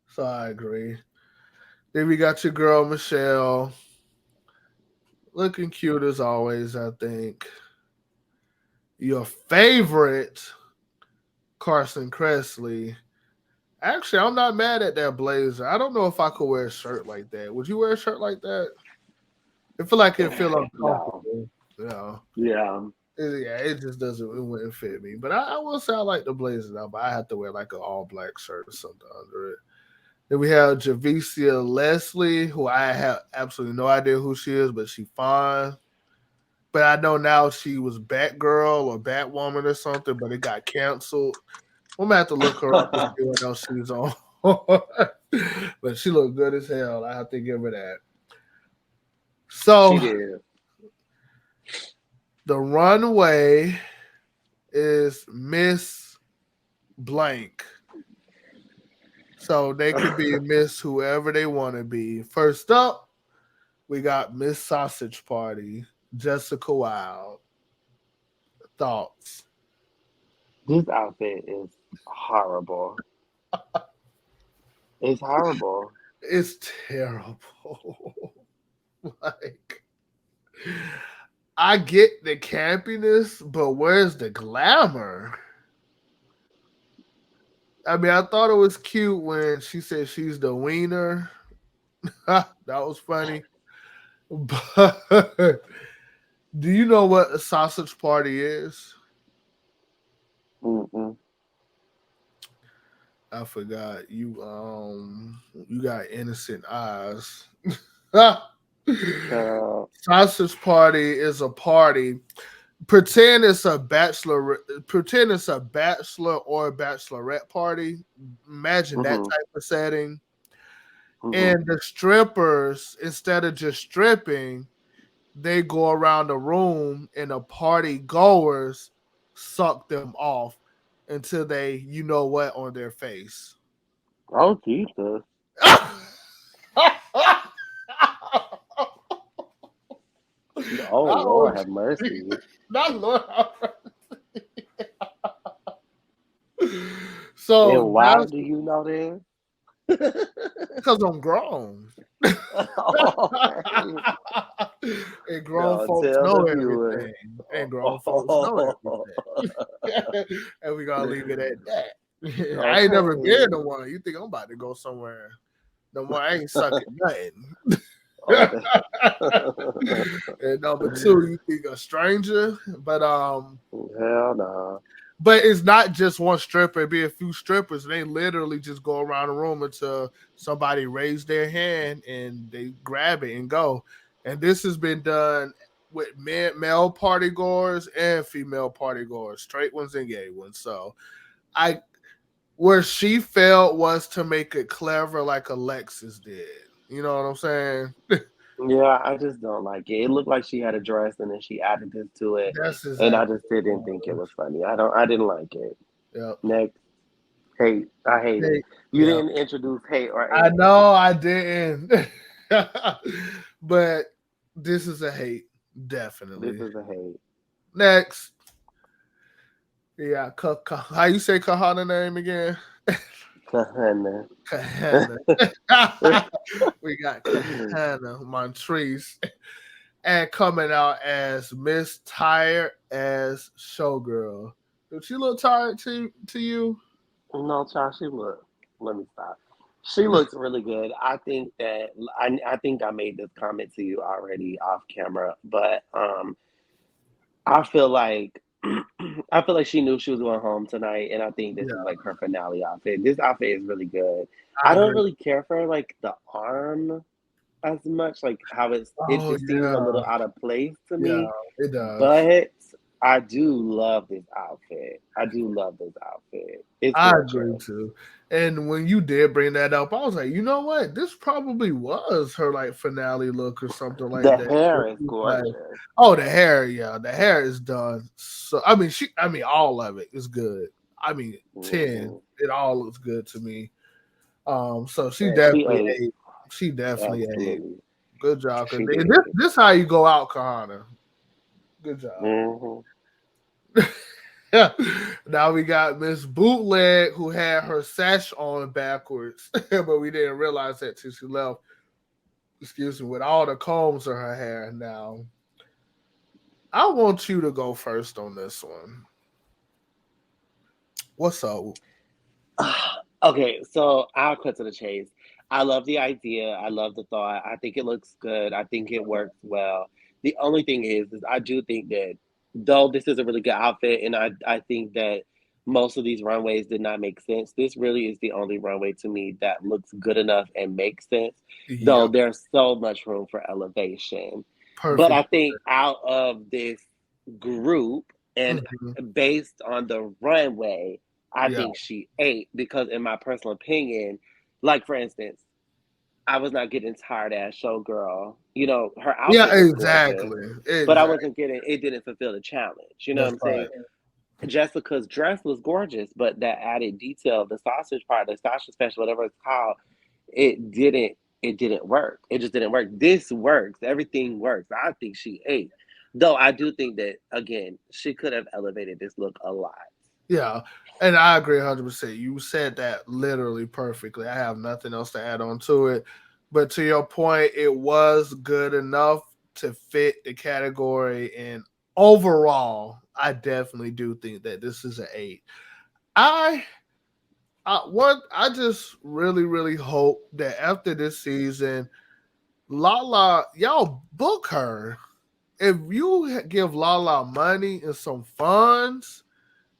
So I agree. Then we got your girl Michelle, looking cute as always. I think your favorite Carson Kressley. Actually, I'm not mad at that blazer. I don't know if I could wear a shirt like that. Would you wear a shirt like that? I feel like it feel
No.
uncomfortable. You know,
Yeah.
yeah, it just doesn't. It wouldn't fit me. But I will say I like the blazer now. But I have to wear like an all black shirt or something under it. Then we have Javicia Leslie, who I have absolutely no idea who she is, but she fine. But I know now she was Batgirl or Batwoman or something, but it got canceled. I'm gonna have to look her up and see what else she's on. But she looked good as hell. I have to give her that.
She
So
did.
the runway is Miss Blank. So they could be Miss whoever they want to be. First up, we got Miss Sausage Party, Jessica Wilde. Thoughts?
This outfit is horrible. It's horrible.
It's terrible. Like, I get the campiness, but where's the glamour? I mean, I thought it was cute when she said she's the wiener. That was funny. But do you know what a sausage party is?
Mm-mm.
I forgot. You got innocent eyes.
Girl.
Sausage party is a party. Pretend it's a bachelor or a bachelorette party. Imagine that
Mm-hmm.
type of setting.
Mm-hmm.
And the strippers, instead of just stripping, they go around the room and the party goers suck them off until they, you know what, on their face.
Oh Jesus. Oh
Not
Lord
OG.
have mercy.
Not Lord. So
And why
that's
do you know this?
because I'm grown.
Okay.
And grown
No,
folks
tell
know
the viewers.
everything. And grown folks know everything. And we gotta leave it at that. I ain't never been
Okay.
to one. You think I'm about to go somewhere? No more. I ain't sucking nothing.
Okay.
And number two, you think a stranger,
Hell no.
but it's not just one stripper. It be a few strippers. They literally just go around the room until somebody raise their hand and they grab it and go. And this has been done with male party goers and female party goers, straight ones and gay ones. So I where she failed was to make it clever like Alexis did. You know what I'm saying?
Yeah, I just don't like it. It looked like she had a dress and then she added this to it.
That's
And I
exactly
just didn't
what
think
it
it
was.
was funny. I didn't like it.
Yep.
Next, hate. I hate it.
Hey,
You
yeah.
didn't introduce hate or
I
anything.
know I didn't. But this is a hate,
This
definitely.
is a hate.
Next, yeah, how you say Kahana name again?
Kahana.
Kahana. We got Kahana Montrese. and coming out as Miss Tired as Showgirl. Did she look tired to you?
No, child, she look. Let me stop. She looks really good. I think that I think I made this comment to you already off camera, but I feel like I feel like she knew she was going home tonight, and I think this is
Yeah,
like her finale outfit. This outfit is really good. I
I
don't
agree.
really care for like the arm as much, like how
Oh
it seems a
yeah,
little out of place to
yeah,
me,
it does.
but I do love this outfit. I do love this outfit. It's
I
real
agree
true.
too. And when you did bring that up, I was like, you know what? This probably was her like finale look or something like
The
that.
hair is
Like,
gorgeous.
oh, the hair, yeah, the hair is done. So I mean, all of it is good. I mean, 10,
Hmm.
it all looks good to me. So she
Yeah, she
definitely
ate.
ate. She definitely ate.
Absolutely.
Good job, cause
She did.
this how you go out, Kahana. Good job.
Hmm.
Yeah. Now we got Miss Bootleg who had her sash on backwards, but we didn't realize that till she left. Excuse me, with all the combs in her hair. Now, I want you to go first on this one. What's up?
Okay, so I'll cut to the chase. I love the idea. I love the thought. I think it looks good. I think it works well. The only thing is I do think that though this is a really good outfit, and I think that most of these runways did not make sense. This really is the only runway to me that looks good enough and makes sense. Though
Yep,
there's so much room for elevation. But I
perfect.
think out of this group and
Hmm.
based on the runway, I
Yeah,
think she ate because, in my personal opinion, like for instance, I was not getting tired as showgirl. You know, her
yeah,
outfit was gorgeous,
exactly,
but I
exactly.
wasn't getting it. Didn't fulfill the challenge. You know what
That's
I'm
right.
saying? Jessica's dress was gorgeous, but that added detail, the sausage part, the sausage special, whatever it's called, it didn't. It didn't work. It just didn't work. This works. Everything works. I think she ate, though. I do think that again, she could have elevated this look a lot.
Yeah, and I agree 100%. You said that literally perfectly. I have nothing else to add on to it. But to your point, it was good enough to fit the category. And overall, I definitely do think that this is an eight. I I just really hope that after this season, Lala, y'all book her. If you give Lala money and some funds,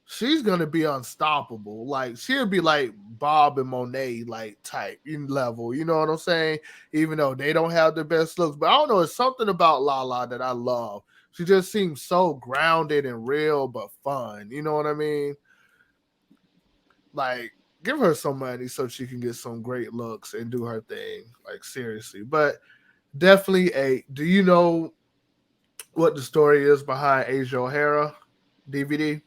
she's gonna be unstoppable. Like she'll be like Bob and Monet like type in level. You know what I'm saying? Even though they don't have the best looks, but I don't know. It's something about Lala that I love. She just seems so grounded and real, but fun. You know what I mean? Like give her some money so she can get some great looks and do her thing. Like seriously, but definitely a. Do you know what the story is behind Asia O'Hara DVD?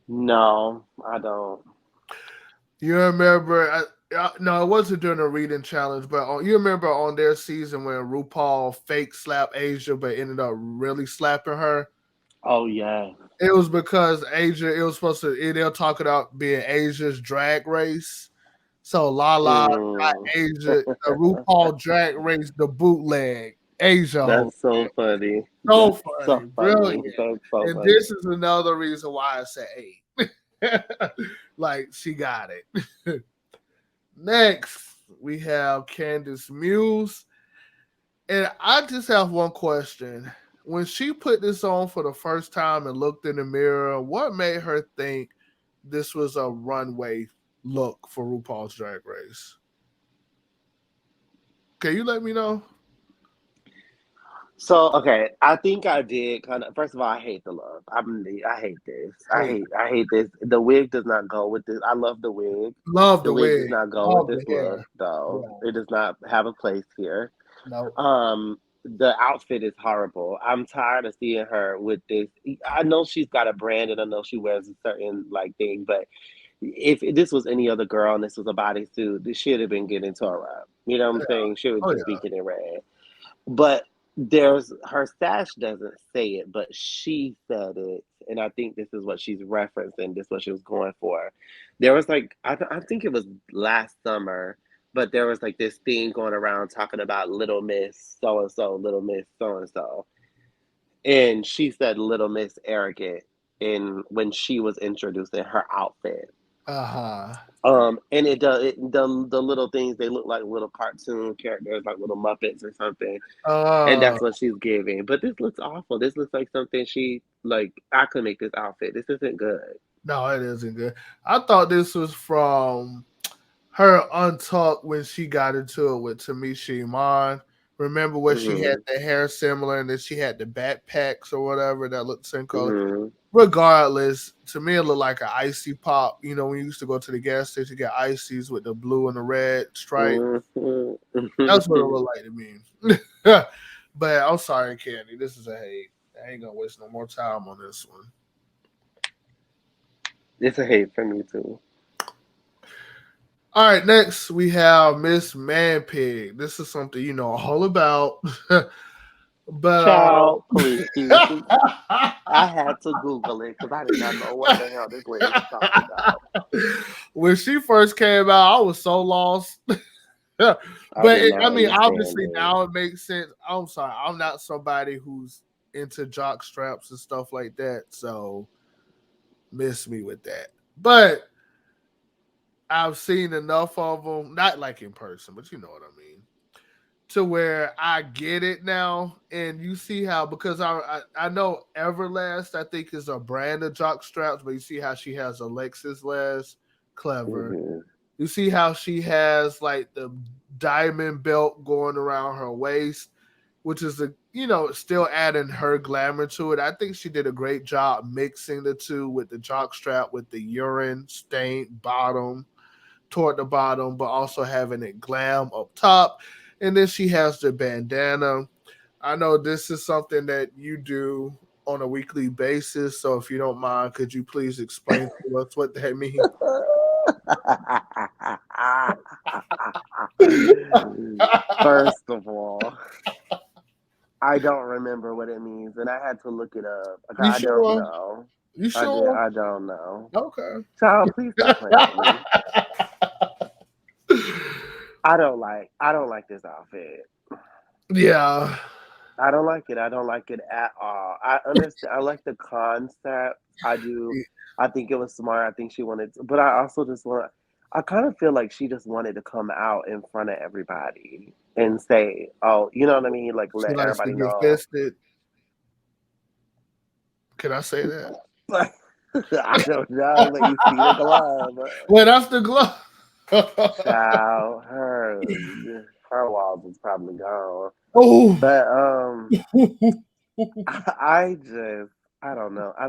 No, I don't.
You remember? No, it wasn't during the reading challenge, but you remember on their season when RuPaul fake slapped Asia, but ended up really slapping her.
Oh yeah.
It was because Asia. It was supposed to. They're talking about being Asia's drag race. So Lala got
Mm.
Asia, the RuPaul drag race, the bootleg Asia whole.
That's so funny.
So
That's
funny,
so funny.
brilliant.
That's so
And
funny.
this is another reason why I said eight. Like she got it. Next, we have Candace Muse. And I just have one question. When she put this on for the first time and looked in the mirror, what made her think this was a runway look for RuPaul's Drag Race? Can you let me know?
So okay, I think I did kind of. First of all, I hate the look. I hate this.
Hey,
I hate this. The wig does not go with this. I love the wig.
love
The
the
wig does
wig,
not go with
love
this
the
look,
hair.
though.
Yeah,
It does not have a place here.
no.
The outfit is horrible. I'm tired of seeing her with this. I know she's got a brand and I know she wears a certain like thing, but if this was any other girl and this was a bodysuit, this should have been getting tore up. You know what I'm
Yeah.
saying? She would
Oh
just be
yeah.
getting red. But there's her stash doesn't say it, but she said it, and I think this is what she's referencing. This is what she was going for. There was like I think it was last summer but there was like this thing going around talking about Little Miss so and so, Little Miss so and so, and she said Little Miss Arrogant in when she was introducing her outfit.
Uh-huh.
And it does the little things, they look like little cartoon characters, like little Muppets or something, and
Uh
that's what she's giving. But this looks awful. This looks like something she like. I could make this outfit. This isn't good.
no, it isn't good. I thought this was from her untucked when she got into it with Tamisha Iman. Remember where she had
Mhm.
the hair similar and then she had the backpacks or whatever that looked same color.
Mhm.
Regardless, to me it looked like an icy pop. You know, when you used to go to the gas station to get ices with the blue and the red stripe.
Mhm.
That's what it looked like to me. But I'm sorry, Candy. This is a hate. I ain't gonna waste no more time on this one.
It's a hate for me too.
All right, next we have Miss Man Pig. This is something you know all about. but
Child, please. I had to Google it because I did not know what the hell this lady was talking about.
when she first came out, I was so lost. but
I did
I
not
mean,
understand
obviously
it.
now it makes sense. I'm sorry, I'm not somebody who's into jock straps and stuff like that, so miss me with that. But I've seen enough of them, not like in person, but you know what I mean, to where I get it now. And you see how, because I know Everlast, I think, is a brand of jock straps, but you see how she has Alexis Last, clever.
Hmm.
You see how she has like the diamond belt going around her waist, which is still adding her glamour to it. I think she did a great job mixing the two with the jock strap with the urine stained bottom toward the bottom, but also having it glam up top. And then she has the bandana. I know this is something that you do on a weekly basis. So if you don't mind, could you please explain to us what that means?
First of all, I don't remember what it means, and I had to look it up. Okay,
You
I don't
sure?
know.
You
I did.
sure?
I don't know.
Okay.
Child, please stop playing with me. I don't like this outfit.
Yeah.
I don't like it. I don't like it at all. I understand. I like the concept. I do. I think it was smart. I think she wanted to, but I also just want. I kind of feel like she just wanted to come out in front of everybody and say, "Oh, you know what I mean?" Like
She
let
likes to
everybody
get
know.
fisted. Can I say that?
Like, I don't know. Let you see the glove.
Well, that's the glove.
Child, her walls is probably gone.
Oh.
But I just I don't know. I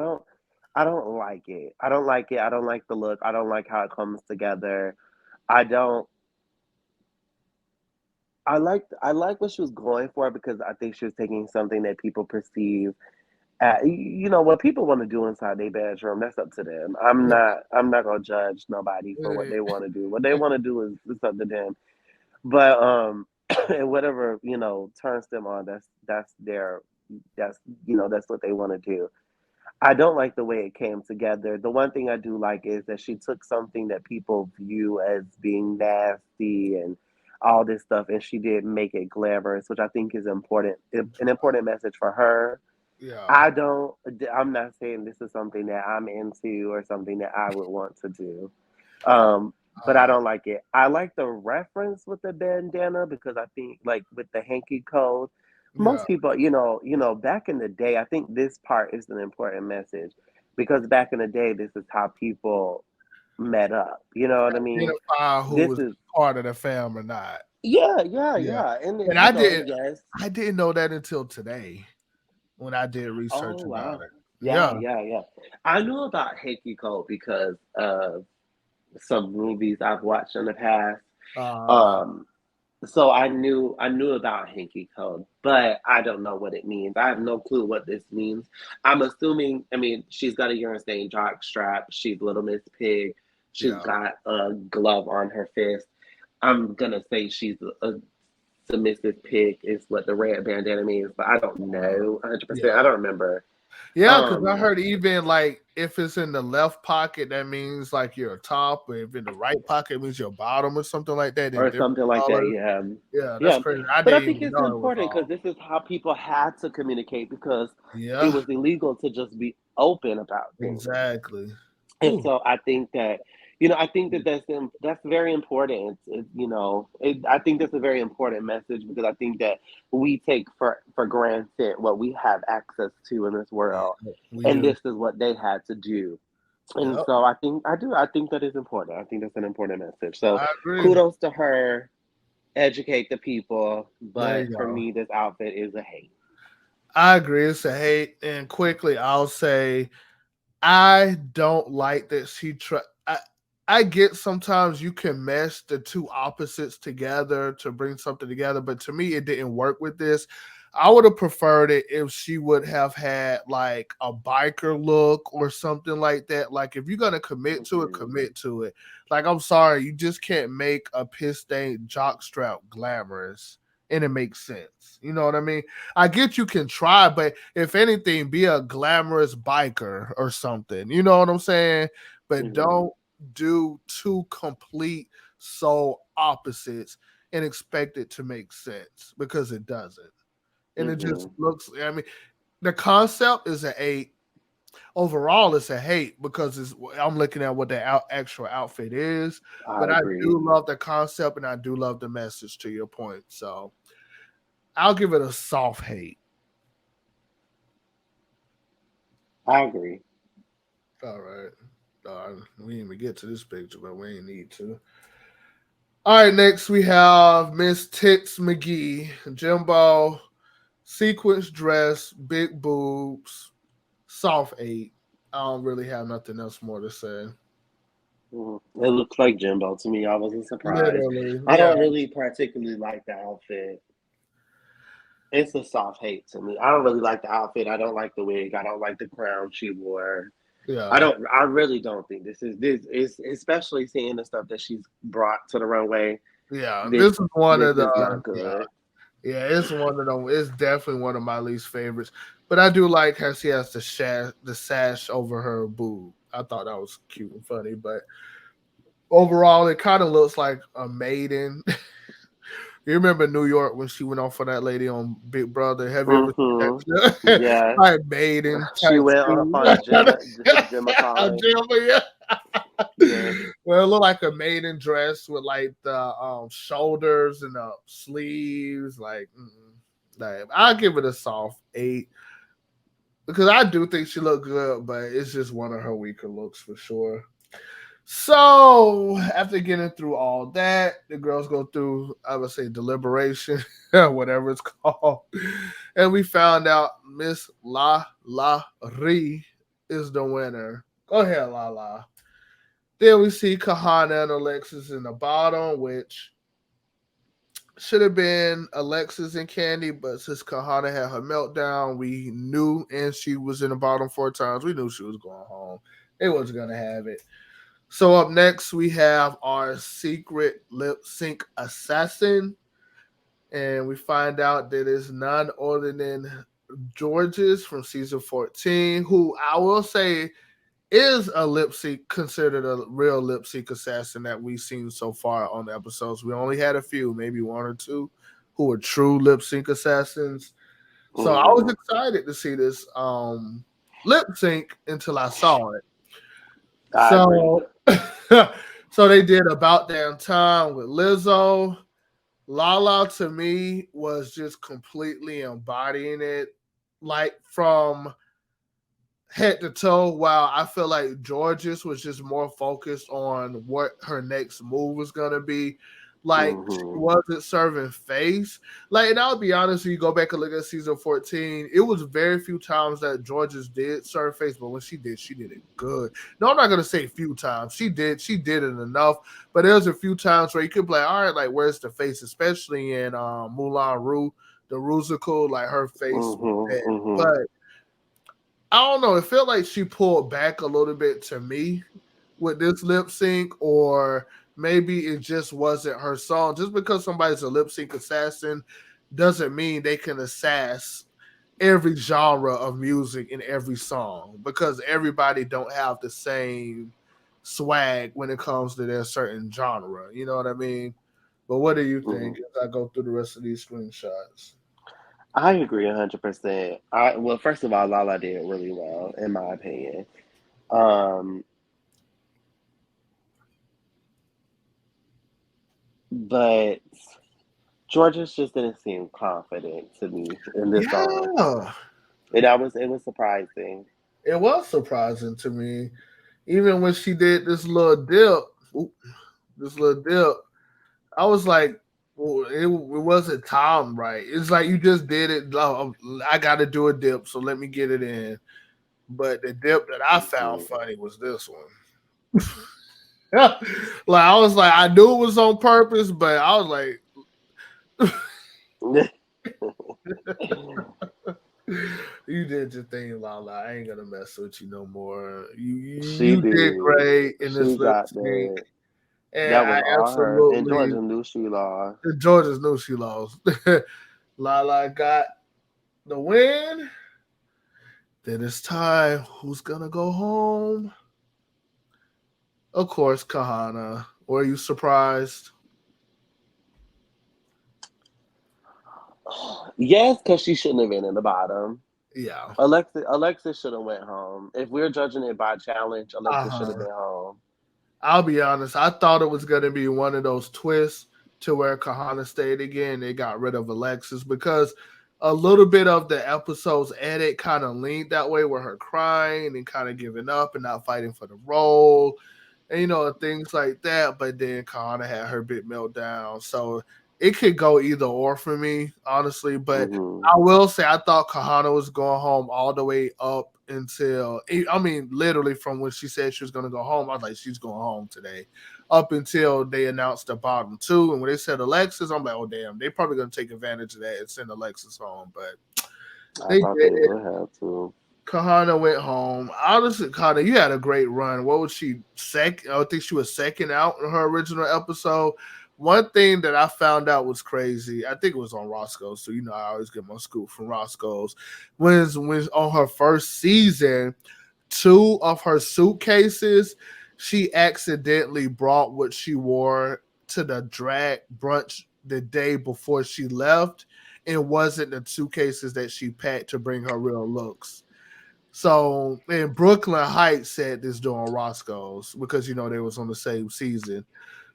don't like it. I don't like it. I don't like the look. I don't like how it comes together. I don't I like what she was going for because I think she was taking something that people perceive you know what people want to do inside their bedroom, that's up to them. I'm not gonna judge nobody for what they want to do. What they want to do is it's up to them. But and whatever, you know, turns them on, that's their that's that's what they want to do. I don't like the way it came together. The one thing I do like is that she took something that people view as being nasty and all this stuff, and she did make it glamorous, which I think is important, an important message for her.
Yeah.
I don't. I'm not saying this is something that I'm into or something that I would want to do. But I
Uh,
don't like it. I like the reference with the bandana because I think like with the hanky code,
yeah.
most people, back in the day, I think this part is an important message because back in the day, this is how people met up. You know what I mean?
Identify who
This
was
is
part of the fam or not.
yeah, yeah,
Yeah.
yeah, and
And
yes.
I didn't know that until today when I did
Oh
research about
wow,
it.
yeah,
Yeah.
yeah, yeah. I knew about hanky code because of some movies I've watched in the past.
Uh
Um, So I knew about hanky code, but I don't know what it means. I have no clue what this means. I'm assuming. I mean, she's got a urine stain jock strap. She's Little Miss Pig. She's
yeah.
got a glove on her fist. I'm gonna say she's a submissive pig is what the red bandana means, but I don't
Uh,
know 100%. I
yeah.
don't remember.
Yeah, because I
um,
heard even like if it's in the left pocket, that means like you're top, or if in the right pocket, it means your bottom or something like that in
or
different
something like that.
colors.
Yeah,
Yeah, that's
yeah.
crazy. I
But I
didn't
think
even
it's
know it was
important because
all.
this is how people had to communicate because it
Yeah,
was illegal to just be open about things.
exactly.
And
Ooh,
so I think that, I think that that's very important. I think that's a very important message because I think that we take for granted what we have access to in this world,
yeah, we
and
do.
this is what they had to do. And
Yep,
so I think that is important. I think that's an important message. So
I agree.
kudos to her, educate the people.
There
But
you
for
go.
me, this outfit is a hate.
I agree. It's a hate, and quickly, I'll say I don't like that she try. I get sometimes you can mesh the two opposites together to bring something together, but to me, it didn't work with this. I would have preferred it if she would have had like a biker look or something like that. Like if you're gonna
Hmm.
commit to it. Like I'm sorry, you just can't make a piss stained jockstrap glamorous and it makes sense. You know what I mean? I get you can try, but if anything, be a glamorous biker or something. You know what I'm saying? But
Hmm.
don't do two complete soul opposites and expect it to make sense because it doesn't. And it just
Hmm.
looks, I mean, the concept is an eight. Overall, it's a hate because I'm looking at what the actual outfit is.
I
But I
agree.
do love the concept and I do love the message to your point. So I'll give it a soft hate.
I agree.
All right. We didn't even get to this picture, but we ain't need to. All right, next we have Miss Tits McGee, Jimbo, sequence dress, big boobs, soft eight. I don't really have nothing else more to say.
Mhm. It looks like Jimbo to me. I wasn't surprised.
Literally,
I
yeah,
don't really particularly like the outfit. It's a soft hate to me. I don't really like the outfit. I don't like the wig. I don't like the crown she wore. I
yeah,
don't. I really don't think this is especially seeing the stuff that she's brought to the runway.
yeah.
This
This is one
this
of
is
the
not good.
yeah. It's one of them. It's definitely one of my least favorites. But I do like how she has the sash over her boob. I thought that was cute and funny. But overall, it kind of looks like a maiden. You remember New York when she went off for that lady on Big Brother? Have you ever seen
Hmm.
that?
Yeah,
Like maiden
she
type
went off
shoes.
on Gemma
A
Collins.
Gemma, yeah.
Yeah.
Well, it looked like a maiden dress with like the shoulders and the sleeves. Like I'll give it a soft eight because I do think she looked good, but it's just one of her weaker looks for sure. So after getting through all that, the girls go through, I would say, deliberation, whatever it's called, and we found out Miss La La Ri is the winner. Go ahead, La La. Then we see Kahana and Alexis in the bottom, which should have been Alexis and Candy, but since Kahana had her meltdown, we knew, and she was in the bottom 4 times. We knew she was going home. They wasn't gonna have it. So up next we have our secret lip sync assassin, and we find out that it's none other than Georges from season 14, who I will say is a lip sync considered a real lip sync assassin that we've seen so far on the episodes. We only had a few, maybe one or two, who were true lip sync assassins. So I was
Hmm.
excited to see this lip sync until I saw it.
I agree.
So so they did About Damn Time with Lizzo. Lala to me was just completely embodying it, like from head to toe. While I feel like Georges was just more focused on what her next move was gonna be. Like she
Hmm.
wasn't serving face. Like, and I'll be honest, when you go back and look at season 14, it was very few times that Georges did serve face, but when she did it good. No, I'm not gonna say a few times. She did it enough. But there was a few times where you could be like, all right, like where's the face, especially in Moulin Rouge, the Rusical, like her face was
Hmm.
dead.
Hmm.
But I don't know. It felt like she pulled back a little bit to me with this lip sync, or maybe it just wasn't her song. Just because somebody's a lip sync assassin doesn't mean they can every genre of music in every song because everybody don't have the same swag when it comes to their certain genre. You know what I mean? But what do you
Hmm.
think as I go through the rest of these screenshots?
I agree 100%. I well, first of all, Lala did really well, in my opinion. Um, but Georges just didn't seem confident to me in this song,
Yeah,
and it was surprising.
it was surprising to me. Even when she did this little dip, oop, this little dip, I was like, well, it wasn't timed right. It's like you just did it. I got to do a dip, so let me get it in. But the dip that I found
Hmm.
funny was this one. Like I was like, I knew it was on purpose, but I was like, you did your thing, Lala. I ain't gonna mess with you no more.
She
You did
did.
great in
She
this lip
got
sync,
that.
and
That
I
was all her. And
absolutely
Georgia knew she lost.
Georgia knew she lost. Lala got the win. Then it's time. Who's gonna go home? Of course, Kahana. Were you surprised?
Yes, because she shouldn't have been in the bottom.
Yeah.
Alexis should have went home. If we're judging it by challenge,
Uh
Alexis should have
huh.
been home.
I'll be honest. I thought it was gonna be one of those twists to where Kahana stayed again. They got rid of Alexis because a little bit of the episode's edit kind of leaned that way, with her crying and kind of giving up and not fighting for the role, and things like that. But then Kahana had her big meltdown, so it could go either or for me, honestly. But
Hmm.
I will say I thought Kahana was going home all the way up until, I mean, literally from when she said she was going to go home. I was like, she's going home today. Up until they announced the bottom two, and when they said Alexis, I'm like, oh damn, they probably going to take advantage of that and send Alexis home. But
I
they
thought they
did.
would have to.
Kahana went home. Honestly, Kahana, you had a great run. What was she second? I think she was second out in her original episode. One thing that I found out was crazy. I think it was on Roscoe's, so I always get my scoop from Roscoe's. When on her first season, two of her suitcases, she accidentally brought what she wore to the drag brunch the day before she left. It wasn't the suitcases that she packed to bring her real looks. So in Brooklyn Heights said this during Roscoe's because they was on the same season.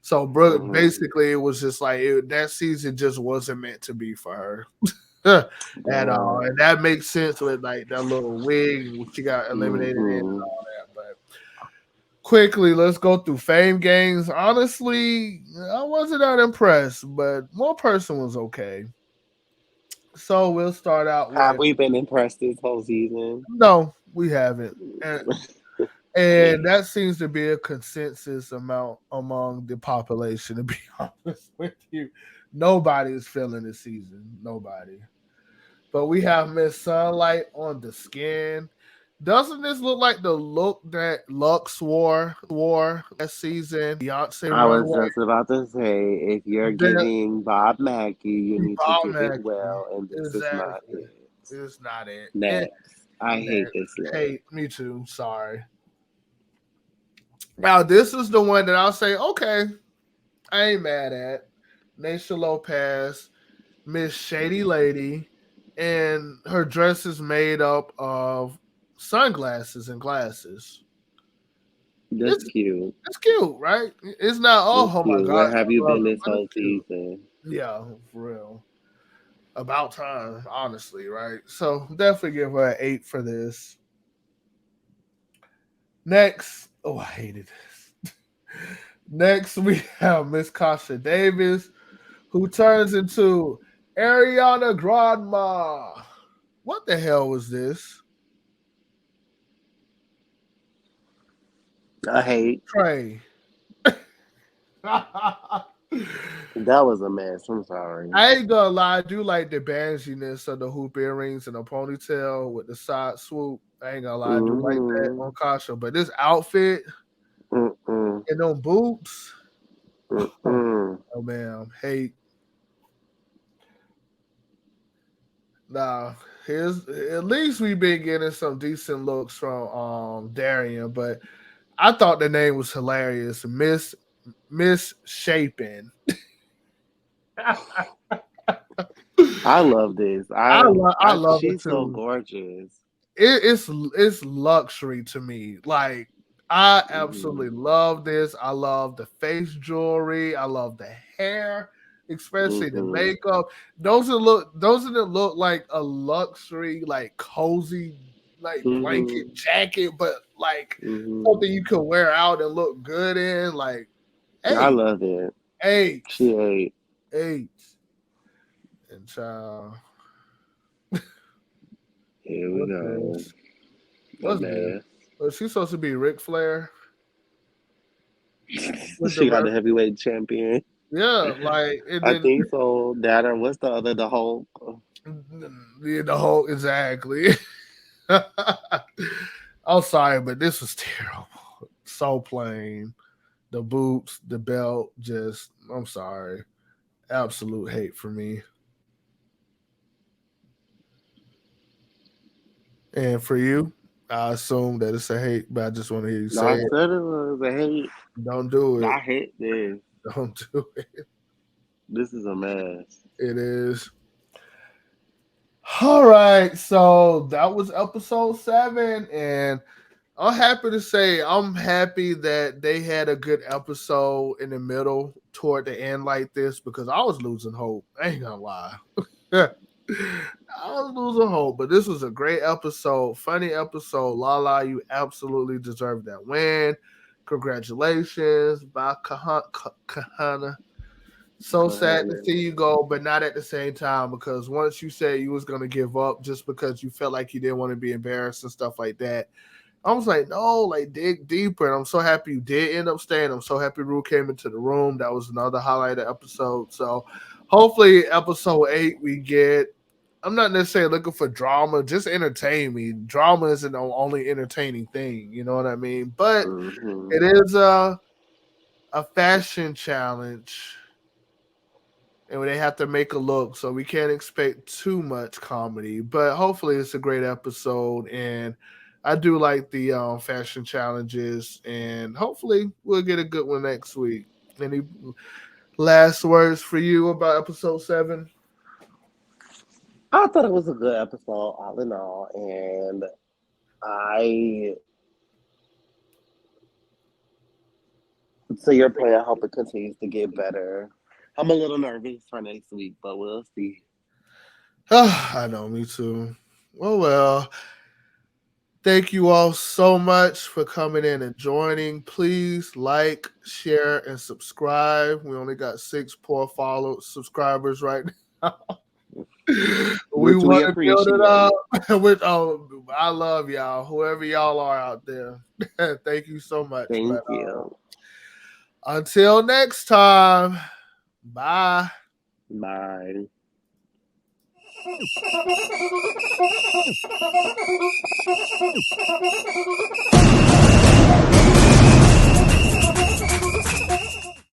So
Hmm.
basically, it was just like that season just wasn't meant to be for her at all,
Girl.
and that makes sense with like that little wig she got eliminated in and
Hmm.
all that. But quickly, let's go through fame games. Honestly, I wasn't that impressed, but one person was okay. So we'll start out
Have
with
we been impressed this whole season?
no, we haven't. And that seems to be a consensus amount among the population, to be honest with you. Nobody is feeling this season. Nobody. But we have Miss Sunlight on the skin. Doesn't this look like the look that Lux wore last season? Beyonce
I was
runway.
just about to say, if you're
That
giving Bob Mackie, you need to
Bob
give it
Mackie.
well, and this is not
Exactly.
it.
It's not it. And
Next. I hate
that,
this look.
hey, me too. Sorry. Now this is the one that I'll say, okay, I ain't mad at. Naisha Lopez, Miss Shady Lady, and her dress is made up of sunglasses and glasses.
That's
It's
cute.
it's cute, right? It's not,
That's
oh my
cute.
gosh,
Where have you
I love
been
it,
this
but it's
whole
cute.
season?
Yeah, for real. About time, honestly, right? So definitely give her an 8 for this. Next, oh, I hated this. Next, we have Miss Kasha Davis, who turns into Ariana Grandma. What the hell was this?
I hate.
Trey. I
That was a mess. I'm sorry.
ain't gonna lie, I do like the banginess of the hoop earrings and the ponytail with the side swoop. I ain't gonna lie, I do like that
Mm-hmm.
on Kasha. But this outfit
Mm-mm.
and them boots, oh,
Mm-mm.
oh man, hate. Nah. His at least we've been getting some decent looks from Darian, but I thought the name was hilarious. Misshapen.
I love this.
I love it
She's so
too.
gorgeous.
It's luxury to me. Like I absolutely
Hmm.
love this. I love the face jewelry. I love the hair, especially the
Hmm.
makeup. Those are the look like a luxury, like cozy, like blanket
Hmm.
jacket, but like
Hmm.
something you could wear out and look good in. Like,
I
hey,
love it.
eight,
She ate.
eight, and child,
Here we
what's
go.
this?
A
What's this?
mess.
Was she supposed to be Ric Flair with the
She got the
rest?
heavyweight champion.
Yeah, like and
I
then
think so. That or what's the other? The Hulk.
the whole exactly. I'm sorry, but this was terrible. So plain. The boots, the belt, just I'm sorry. Absolute hate for me. And for you, I assume that it's a hate, but I just want to hear you
No,
say
I
it.
said it was a hate.
Don't do it.
I hate this.
Don't do it.
This is a mess.
It is. All right. So that was episode 7. And I'm happy to say I'm happy that they had a good episode in the middle toward the end like this because I was losing hope. I ain't gonna lie. I was losing hope, but this was a great episode, funny episode. Lala, you absolutely deserve that win. Congratulations, by Kahana. So sad to
Kahana.
see you go, but not at the same time because once you said you was gonna give up just because you felt like you didn't want to be embarrassed and stuff like that, I was like, no, like dig deeper. And I'm so happy you did end up staying. I'm so happy Rue came into the room. That was another highlight of episode. So hopefully episode 8 we get. I'm not necessarily looking for drama, just entertain me. Drama isn't the only entertaining thing, you know what I mean? But
Hmm.
it is a fashion challenge and they have to make a look, so we can't expect too much comedy. But hopefully, it's a great episode, and I do like the fashion challenges, and hopefully, we'll get a good one next week. Any last words for you about episode 7?
I thought it was a good episode, all in all, and I. So your point, I hope it continues to get better. I'm a little nervous for next week, but we'll see.
I know, me too. Well, thank you all so much for coming in and joining. Please like, share, and subscribe. We only got 6 poor follow subscribers right now. We
Which we
want to build it
appreciate.
up. With I love y'all, whoever y'all are out there. Thank you so much. But
Thank you.
until next time, bye.
Bye.